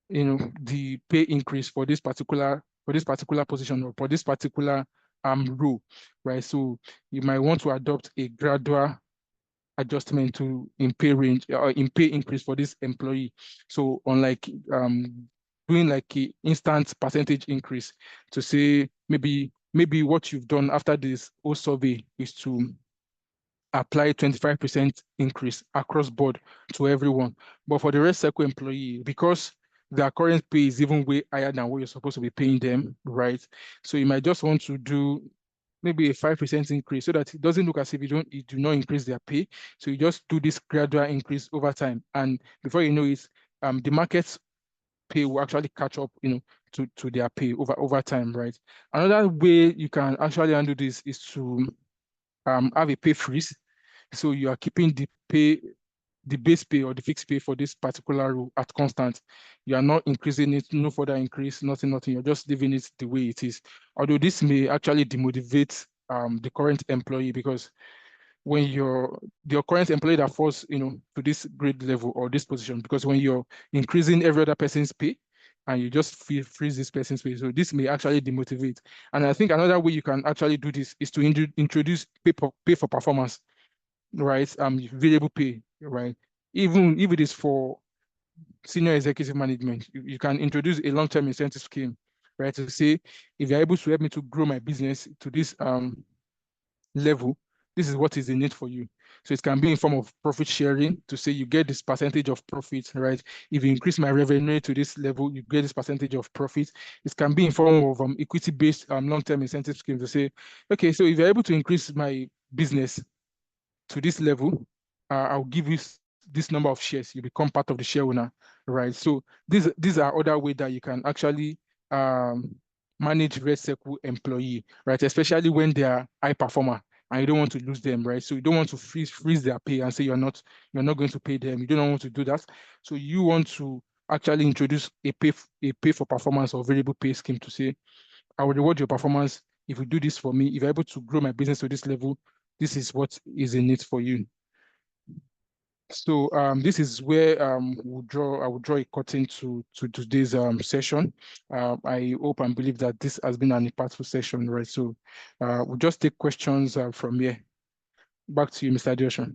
the pay increase for this particular position or for this particular role, right? So you might want to adopt a gradual adjustment in pay range or in pay increase for this employee. So unlike doing like a instant percentage increase, to say maybe what you've done after this whole survey is to apply 25% increase across board to everyone. But for the rest cycle employee, because their current pay is even way higher than what you're supposed to be paying them, right? So you might just want to do maybe a 5% increase so that it doesn't look as if you do not increase their pay. So you just do this gradual increase over time. And before you know it, the market's pay will actually catch up, to their pay over time, right? Another way you can actually handle this is to have a pay freeze. So you are keeping the base pay or the fixed pay for this particular role at constant. You are not increasing it, no further increase, nothing. You're just leaving it the way it is. Although this may actually demotivate the current employee, because when your current employee that falls, to this grade level or this position, because when you're increasing every other person's pay and you just freeze this person's pay, so this may actually demotivate. And I think another way you can actually do this is to introduce pay for performance, right? Variable pay, right? Even if it is for senior executive management, you can introduce a long-term incentive scheme, right? To say, if you're able to help me to grow my business to this level, this is what is in it for you. So it can be in form of profit sharing, to say you get this percentage of profit, right? If you increase my revenue to this level, you get this percentage of profit. It can be in form of equity-based long-term incentive scheme, to say, okay, so if you're able to increase my business to this level, I'll give you this number of shares. You become part of the share owner, right? So these are other ways that you can actually manage red circle employee, right? Especially when they are high performer and you don't want to lose them, right? So you don't want to freeze their pay and say you're not going to pay them. You don't want to do that. So you want to actually introduce a pay for performance or variable pay scheme, to say, I will reward your performance if you do this for me. If you're able to grow my business to this level, this is what is in it for you. So this is where I will draw a curtain to today's session. I hope and believe that this has been an impactful session, right? So we'll just take questions from here. Back to you, Mr. Adeosun.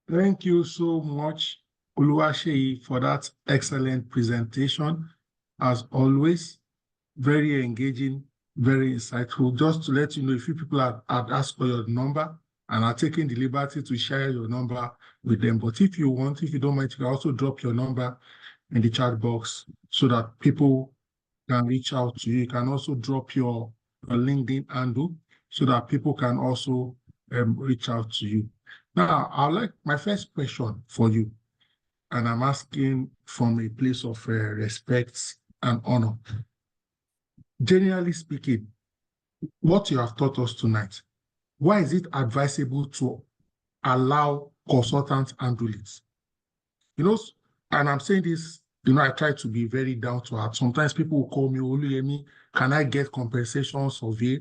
Thank you so much, Oluwaseyi, for that excellent presentation. As always, very engaging, very insightful. Just to let you know, a few people had asked for your number and are taking the liberty to share your number with them. But if you want, if you don't mind, you can also drop your number in the chat box so that people can reach out to you. You can also drop your LinkedIn handle so that people can also reach out to you. Now, I'd like my first question for you, and I'm asking from a place of respect and honor. Generally speaking, what you have taught us tonight, why is it advisable to allow consultants handle it? You know, and I'm saying this, I try to be very down to earth. Sometimes people will call me, Oluyemi, can I get compensation survey?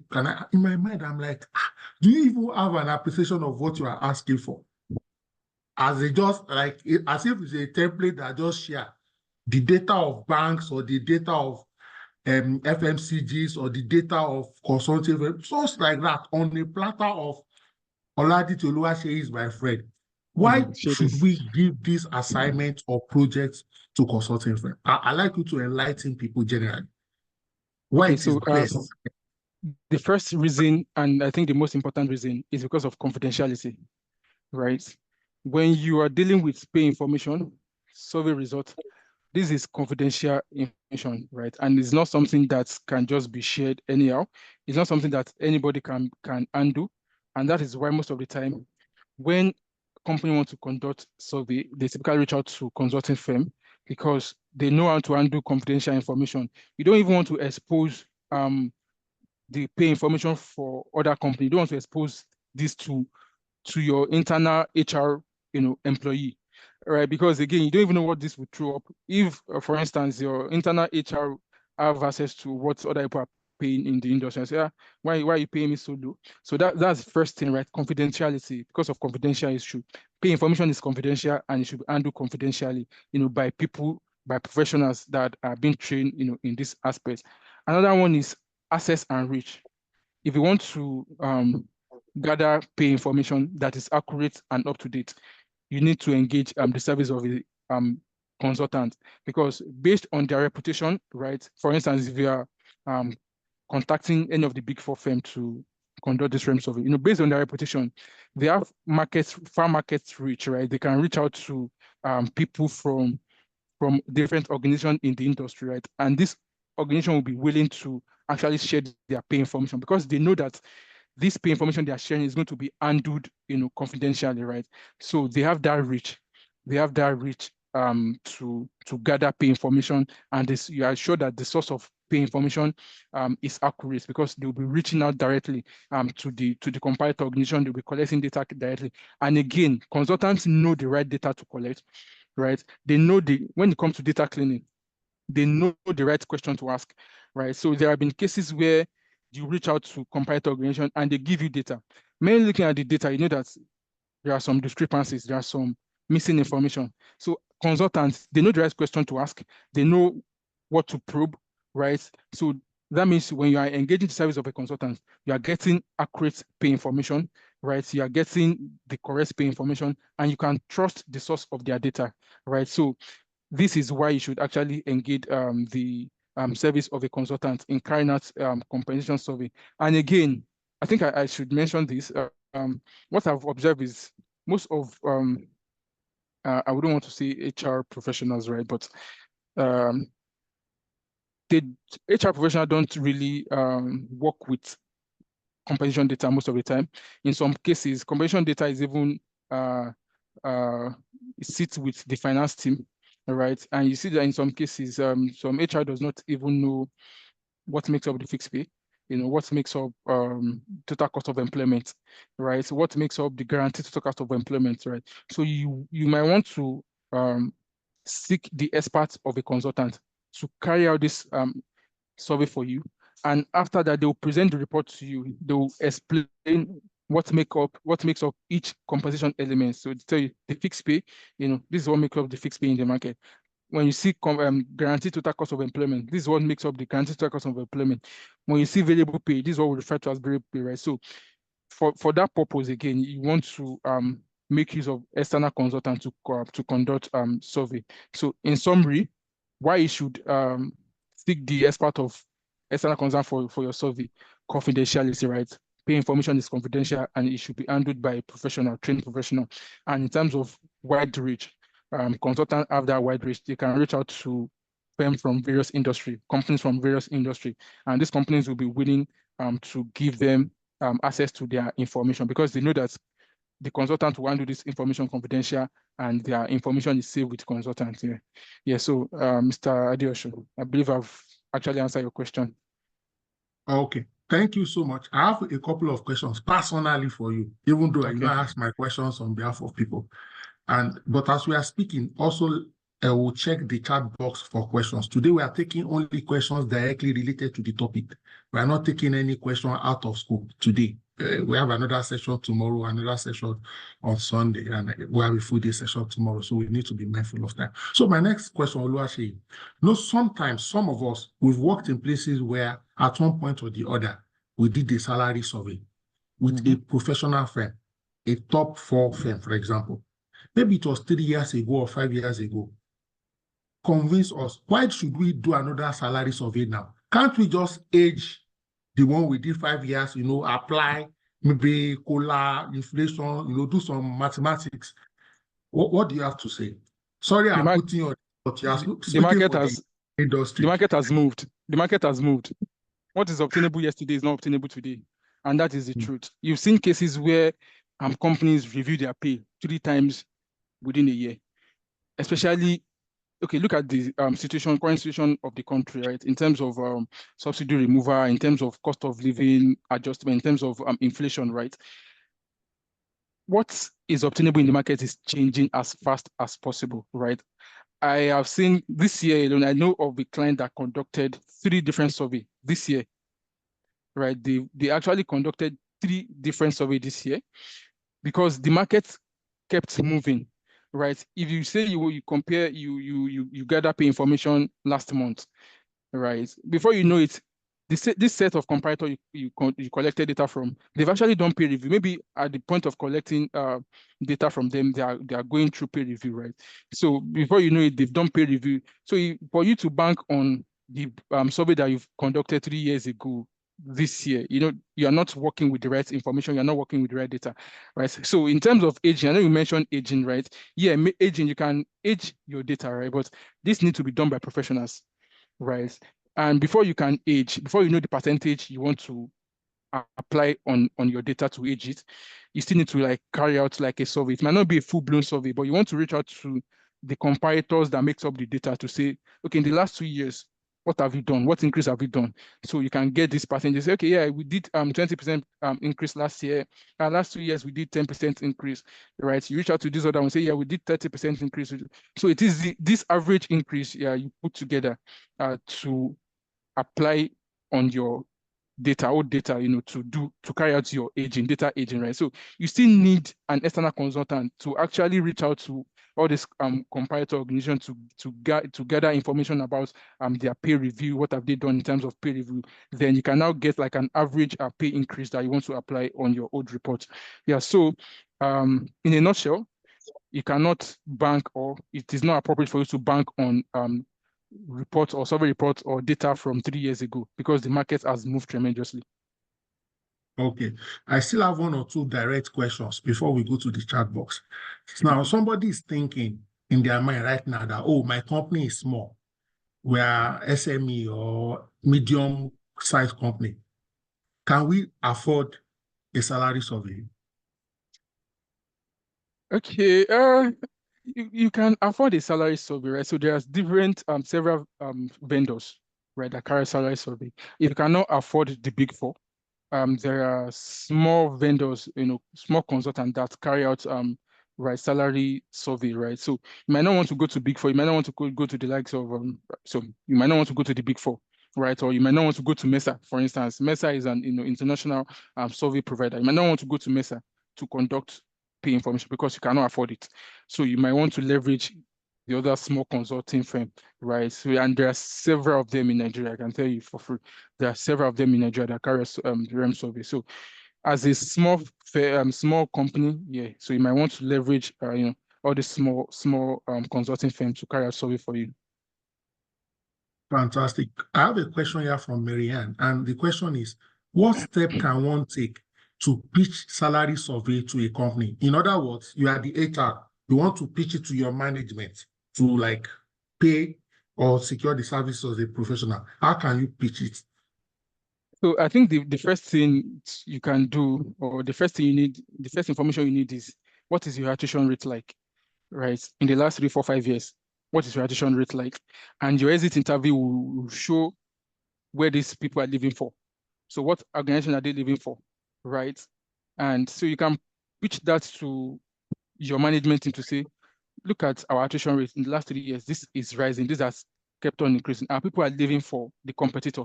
In my mind, I'm like, do you even have an appreciation of what you are asking for? As if it's a template that just share the data of banks or the data of FMCGs or the data of consulting, just like that, on a platter of Oladiti Oluwaseyi is my friend. Why should we give this assignment or projects to consulting firms? I like you to enlighten people generally. Why it is best? The first reason, and I think the most important reason, is because of confidentiality, right? When you are dealing with pay information, survey result, this is confidential information, right? And it's not something that can just be shared anyhow. It's not something that anybody can undo. And that is why most of the time, when company wants to conduct survey, they typically reach out to consulting firm because they know how to undo confidential information. You don't even want to expose the pay information for other companies. You don't want to expose this to your internal HR, employee, right? Because again, you don't even know what this would throw up. If, for instance, your internal HR have access to what other people are paying in the industry, and say, why are you paying me so low? So that's the first thing, right? Confidentiality. Because of confidential issue, pay information is confidential and it should be handled confidentially, by people, by professionals that are being trained, in this aspect. Another one is access and reach. If you want to gather pay information that is accurate and up to date, you need to engage the service of a consultant, because based on their reputation, right? For instance, if you are contacting any of the big four firms to conduct this REM survey, based on their reputation, they have far market reach, right? They can reach out to people from different organizations in the industry, right? And this organization will be willing to actually share their pay information because they know that this pay information they are sharing is going to be handled, confidentially, right? So they have that reach. They have that reach to gather pay information, and you are sure that the source of pay information is accurate because they'll be reaching out directly to the comparator organization. They'll be collecting data directly. And again, consultants know the right data to collect, right? They know when it comes to data cleaning, they know the right question to ask, right? So there have been cases where you reach out to comparator organization and they give you data. Mainly looking at the data, you know that there are some discrepancies, there are some missing information. So consultants, they know the right question to ask, they know what to probe, right? So that means when you are engaging the service of a consultant, you are getting accurate pay information, right? You are getting the correct pay information, and you can trust the source of their data, right? So this is why you should actually engage the service of a consultant in carrying out compensation survey. And again, I think I should mention this. What I've observed is most of I wouldn't want to say HR professionals, right? But the HR professionals don't really work with compensation data most of the time. In some cases, compensation data is even sits with the finance team, right? And you see that in some cases, some HR does not even know what makes up the fixed pay, what makes up total cost of employment, right? So what makes up the guaranteed total cost of employment, right? So you might want to seek the experts of a consultant to carry out this survey for you. And after that, they will present the report to you. They will explain what makes up each compensation element. So to tell you the fixed pay, this is what makes up the fixed pay in the market. When you see guaranteed total cost of employment, this is what makes up the guaranteed total cost of employment. When you see variable pay, this is what we refer to as variable pay, right? So for that purpose, again, you want to make use of external consultant to conduct survey. So in summary, why you should seek the expert of external consultant for your survey: confidentiality, right? Pay information is confidential and it should be handled by a professional, trained professional. And in terms of wide reach, consultants have that wide reach. They can reach out to firms from various industry, companies from various industry, and these companies will be willing to give them access to their information because they know that the consultant will handle this information confidential and their information is safe with consultants. Yeah. So, Mr. Adeosho, I believe I've actually answered your question. Okay. Thank you so much. I have a couple of questions personally for you, even though I ask my questions on behalf of people. But as we are speaking, also we'll check the chat box for questions. Today we are taking only questions directly related to the topic. We are not taking any question out of scope today. We have another session tomorrow, another session on Sunday, and we have a full day session tomorrow. So we need to be mindful of that. So my next question, Oluwaseyi, sometimes some of us, we've worked in places where at one point or the other, we did a salary survey with a professional firm, a top 4 firm, for example. Maybe it was 3 years ago or 5 years ago. Convince us, why should we do another salary survey now? Can't we just age the one we did 5 years, apply maybe COLA, inflation, do some mathematics? What do you have to say? Sorry, I'm putting you on, but you are the market has industry. The market has moved. The market has moved. What is obtainable yesterday is not obtainable today. And that is the truth. You've seen cases where companies review their pay 3 times within a year. Especially, look at the current situation of the country, right? In terms of subsidy removal, in terms of cost of living adjustment, in terms of inflation, right? What is obtainable in the market is changing as fast as possible, right? I have seen this year alone, I know of a client that conducted 3 different surveys this year, right? They actually conducted 3 different surveys this year because the market kept moving, right? If you say you compare, you gather pay information last month, right? Before you know it, this set of comparator you collected data from, they've actually done peer review. Maybe at the point of collecting data from them, they are going through peer review, right? So before you know it, they've done peer review. So for you to bank on the survey that you've conducted 3 years ago, this year, you are not working with the right information, you're not working with the right data, right? So in terms of aging, I know you mentioned aging, right? Yeah, aging, you can age your data, right? But this needs to be done by professionals, right? And before you can age, before you know the percentage you want to apply on your data to age it, you still need to carry out a survey. It might not be a full-blown survey, but you want to reach out to the comparators that makes up the data to say, okay, in the last 2 years, what have you done? What increase have you done? So you can get this percentage. Say, okay, yeah, we did 20% increase last year. Last 2 years, we did 10% increase, right? You reach out to this other one, say, yeah, we did 30% increase. So it is this average increase, you put together to apply on your data, to carry out your data aging, right? So you still need an external consultant to actually reach out to all this comparator organization to gather information about their pay review, what have they done in terms of pay review. Then you can now get an average pay increase that you want to apply on your old report. Yeah, so in a nutshell, you cannot bank, or it is not appropriate for you to bank on reports or survey reports or data from 3 years ago because the market has moved tremendously. Okay, I still have one or two direct questions before we go to the chat box. Now, somebody is thinking in their mind right now that, oh, my company is small. We are SME or medium size company. Can we afford a salary survey? Okay, you can afford a salary survey, right? So there's different several vendors, right, that carry salary survey. If you cannot afford the big four, there are small vendors, small consultants that carry out right salary survey, right? So you might not want to go to big four, you might not want to go to the likes of so you might not want to go to the big four, right? Or you might not want to go to Mesa, for instance. Mesa is an international survey provider. You might not want to go to Mesa to conduct pay information because you cannot afford it. So you might want to leverage the other small consulting firm, right? So, and there are several of them in Nigeria, I can tell you for free. There are several of them in Nigeria that carry the REM survey. So as a small company, yeah, so you might want to leverage all the small consulting firms to carry out survey for you. Fantastic. I have a question here from Marianne, and the question is, what step can one take to pitch salary survey to a company? In other words, you are the HR, you want to pitch it to your management to like pay or secure the services of the professional. How can you pitch it? So I think the first thing you can do, or the first thing you need, the first information you need is what is your attrition rate like, right? In the last 3, 4, 5 years, what is your attrition rate like? And your exit interview will show where these people are living for. So what organization are they living for, right? And so you can pitch that to your management team to say, look at our attrition rate in the last 3 years. This is rising. This has kept on increasing. Our people are living for the competitor.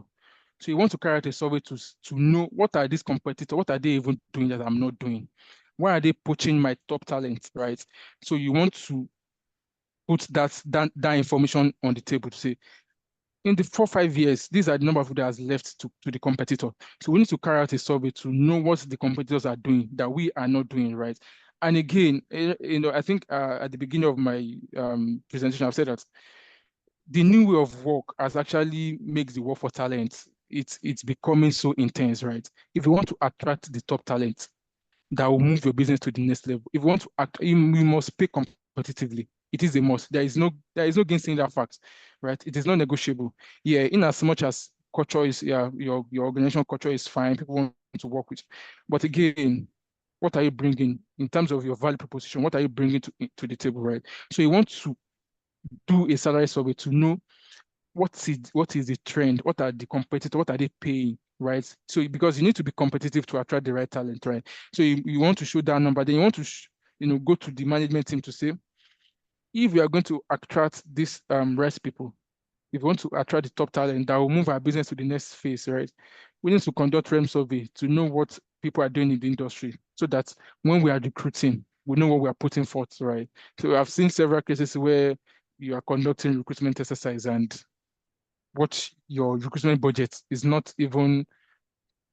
So you want to carry out a survey to know what are these competitors, what are they even doing that I'm not doing? Why are they poaching my top talent, right? So you want to put that information on the table to say, in the 4, 5 years, these are the number of people that has left to the competitor. So we need to carry out a survey to know what the competitors are doing that we are not doing, right? And again, I think at the beginning of my presentation, I've said that the new way of work has actually makes the war for talent. It's becoming so intense, right? If you want to attract the top talent that will move your business to the next level, if you want to act, you must pay competitively. It is a must. There is no gainsaying that fact, right? It is not negotiable. Yeah, in as much as culture is, yeah, your organizational culture is fine, people want to work with, but again, what are you bringing in terms of your value proposition? What are you bringing to the table, right? So you want to do a salary survey to know what is the trend, what are the competitors, what are they paying, right? So because you need to be competitive to attract the right talent, right? So you want to show that number, then you want to go to the management team to say, if we are going to attract these right people, if we want to attract the top talent that will move our business to the next phase, right? We need to conduct REM survey to know what people are doing in the industry so that when we are recruiting, we know what we are putting forth, right? So I've seen several cases where you are conducting recruitment exercise and what your recruitment budget is not even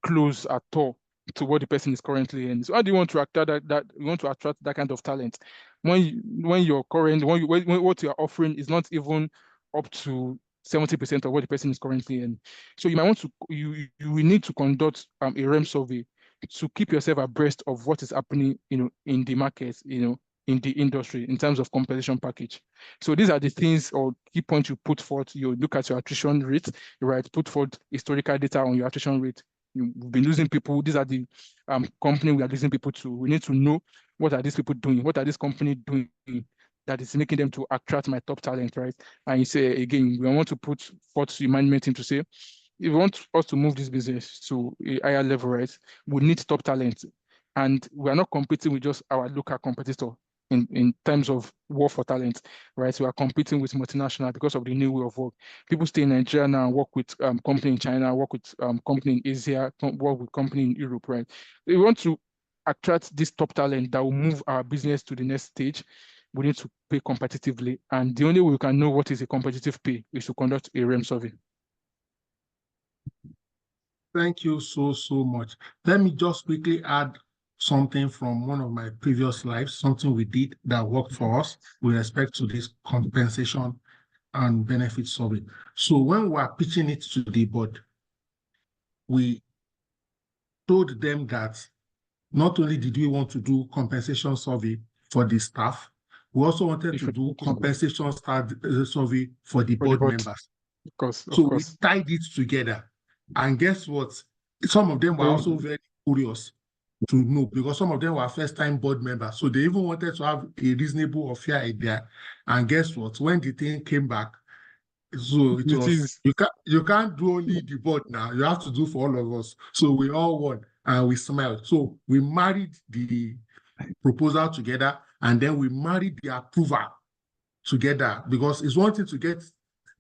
close at all to what the person is currently in. So how do you want to attract that you want to attract that kind of talent when your current when what you are offering is not even up to 70% of what the person is currently in. So you might want to you will need to conduct a REM survey to keep yourself abreast of what is happening, in the market, in the industry in terms of compensation package. So these are the things or key points you put forth. You look at your attrition rate, right? Put forth historical data on your attrition rate. You've been losing people. These are the company we are losing people to. We need to know what are these people doing? What are these companies doing that is making them to attract my top talent, right? And you say, again, we want to put forth the management team to say, if you want us to move this business to a higher level, right, we need top talent. And we are not competing with just our local competitor in terms of war for talent, right? So we are competing with multinational because of the new way of work. People stay in Nigeria now and work with company in China, work with company in Asia, work with company in Europe, right? We want to attract this top talent that will move our business to the next stage. We need to pay competitively. And the only way we can know what is a competitive pay is to conduct a REM survey. Thank you so much. Let me just quickly add something from one of my previous lives, something we did that worked for us with respect to this compensation and benefit survey. So when we are pitching it to the board, we told them that not only did we want to do compensation survey for the staff, we also wanted to do compensation survey for the board members. Of course, so we tied it together. And guess what? Some of them were also very curious to know, because some of them were first-time board members. So they even wanted to have a reasonable or fair idea. And guess what? When the thing came back, so it was, you can't do only the board now. You have to do for all of us. So we all won and we smiled. So we married the proposal together, and then we married the approval together, because it's one thing to get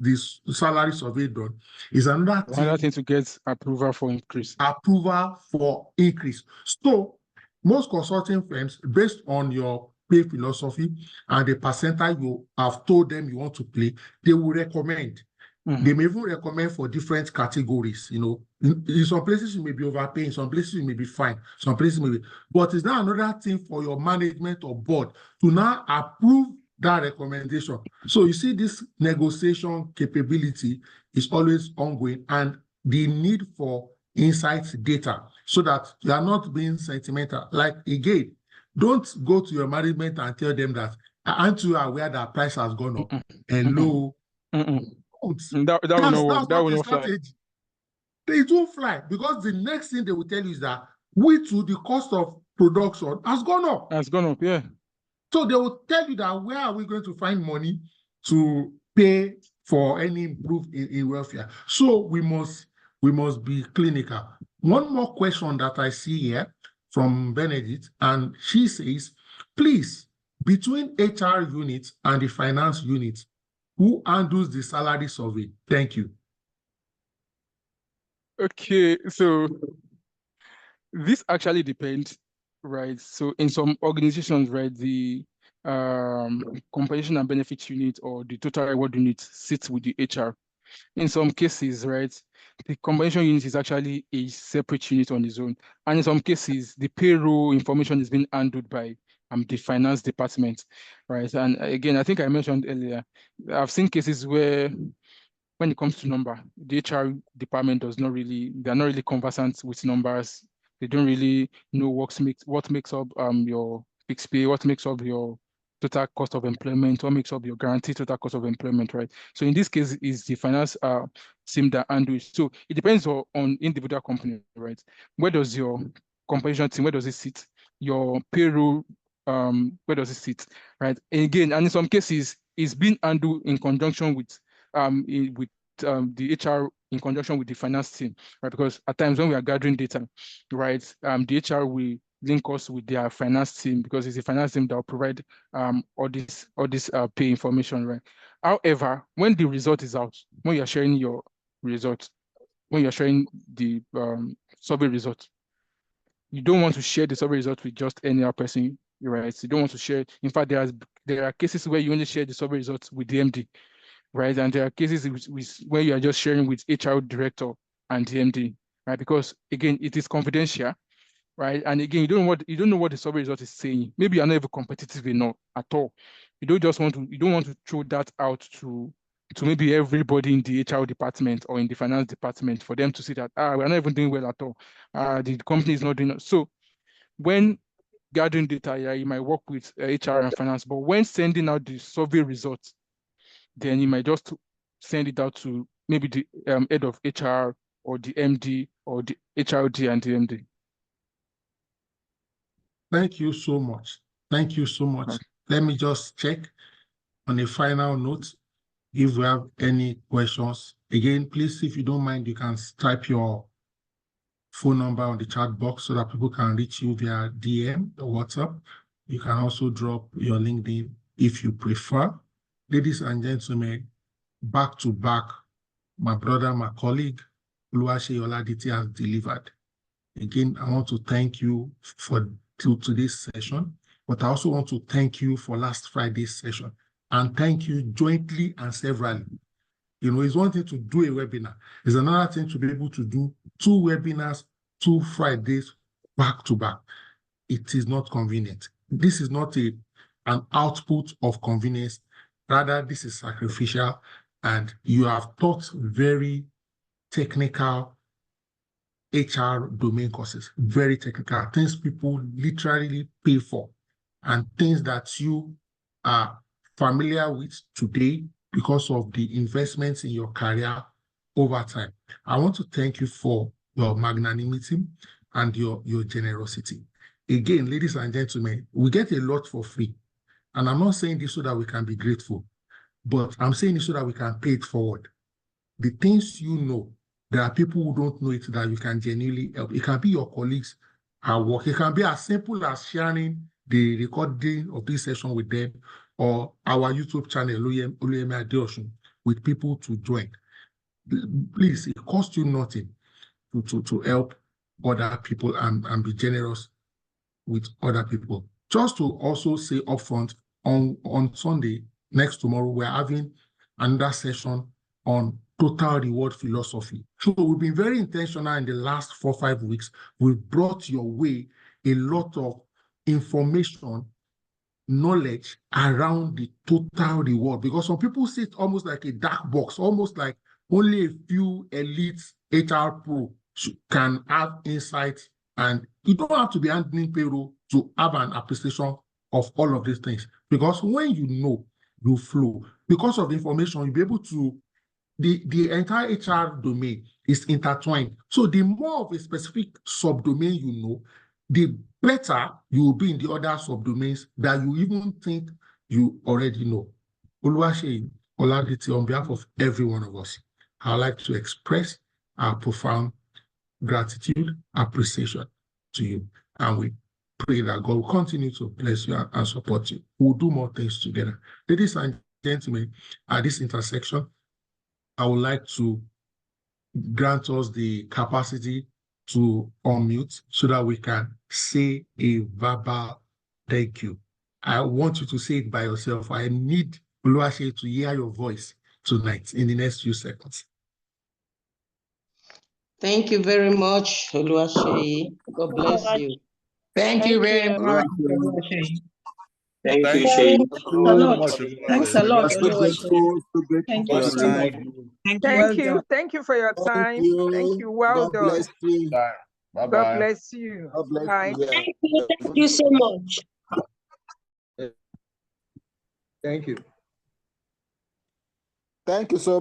this salary survey done. It's another thing to get approval for increase. So most consulting firms, based on your pay philosophy and the percentile you have told them you want to pay, they will recommend. They may even recommend for different categories. You know, in some places you may be overpaying, some places you may be fine, some places may be. But it's now another thing for your management or board to now approve that recommendation. So you see, this negotiation capability is always ongoing, and the need for insights data, so that you are not being sentimental. Like, again, don't go to your management and tell them that, aren't you aware that price has gone up? And low. That will not work. That will not fly. It won't fly, because the next thing they will tell you is that the cost of production has gone up. Has gone up, yeah. So they will tell you that, where are we going to find money to pay for any improvement in welfare? So we must be clinical. One more question that I see here from Benedict, and she says, please, between HR unit and the finance unit, who handles the salary survey? Thank you. Okay, so this actually depends, right? So in some organizations, right, the compensation and benefits unit or the total reward unit sits with the HR. In some cases, right, the compensation unit is actually a separate unit on its own. And in some cases, the payroll information is being handled by the finance department, right? And again, I think I mentioned earlier, I've seen cases where, when it comes to number, the HR department they're not really conversant with numbers. They don't really know what makes up your fixed pay, what makes up your total cost of employment, what makes up your guaranteed total cost of employment, right? So in this case, is the finance team that handle it. So it depends on individual company, right? Where does your compensation team, where does it sit? Your payroll, where does it sit, right? And again, and in some cases, it's being handled in conjunction with the HR in conjunction with the finance team, right? Because at times when we are gathering data, right, the HR will link us with their finance team, because it's the finance team that will provide all this pay information, right? However, when the result is out, when you are sharing your results, when you're sharing the survey results, you don't want to share the survey results with just any other person, right? You don't want to share. In fact, there are cases where you only share the survey results with the MD, right? And there are cases where you are just sharing with HR director and the MD, right? Because again, it is confidential, right? And again, you don't know what the survey result is saying. Maybe you're not even competitive enough at all. You don't want to throw that out to maybe everybody in the HR department or in the finance department for them to see that we're not even doing well at all. The company is not doing it. So when gathering data, yeah, you might work with HR and finance, but when sending out the survey results, then you might just send it out to maybe the head of HR or the MD or the HRD and the MD. Thank you so much. Thank you so much. Okay. Let me just check on a final note if we have any questions. Again, please, if you don't mind, you can type your phone number on the chat box so that people can reach you via DM or WhatsApp. You can also drop your LinkedIn if you prefer. Ladies and gentlemen, back to back, my brother, my colleague, Oluwase Oladiti has delivered. Again, I want to thank you for today's session, but I also want to thank you for last Friday's session, and thank you jointly and severally. You know, it's one thing to do a webinar. It's another thing to be able to do 2 webinars, 2 Fridays back to back. It is not convenient. This is not an output of convenience. Rather, this is sacrificial. and you have taught very technical HR domain courses, very technical, things people literally pay for, and things that you are familiar with today because of the investments in your career over time. I want to thank you for your magnanimity and your generosity. Again, ladies and gentlemen, we get a lot for free. And I'm not saying this so that we can be grateful, but I'm saying this so that we can pay it forward. The things you know, there are people who don't know it that you can genuinely help. It can be your colleagues at work. It can be as simple as sharing the recording of this session with them, or our YouTube channel, Oluyemi Adeosun, with people to join. Please, it costs you nothing to help other people and be generous with other people. Just to also say upfront, on Sunday, next tomorrow, we're having another session on total reward philosophy. So we've been very intentional in the last 4 or 5 weeks. We've brought your way a lot of information, knowledge around the total reward, because some people see it almost like a dark box, almost like only a few elite HR pro can have insight, and you don't have to be handling payroll to have an appreciation of all of these things. Because when you know, you flow. Because of the information, you'll be able to, the entire HR domain is intertwined. So the more of a specific subdomain you know, the better you will be in the other subdomains that you even think you already know. Oluwaseyi Oladiti, on behalf of every one of us, I'd like to express our profound gratitude, appreciation to you. And we pray that God will continue to bless you and support you. We'll do more things together. Ladies and gentlemen, at this intersection, I would like to grant us the capacity to unmute so that we can say a verbal thank you. I want you to say it by yourself. I need Oluwaseyi to hear your voice tonight in the next few seconds. Thank you very much, Oluwaseyi. God bless you. Thank you very much. Thank you, Shay. Thanks a lot, So Oluwaseyi. grateful Thank for you your so time. much. Thank you. Well Thank you for your time. Thank you. Well God done. bless you. God bless you. God bless Bye. you. Thank you so much. Thank you. Thank you so much.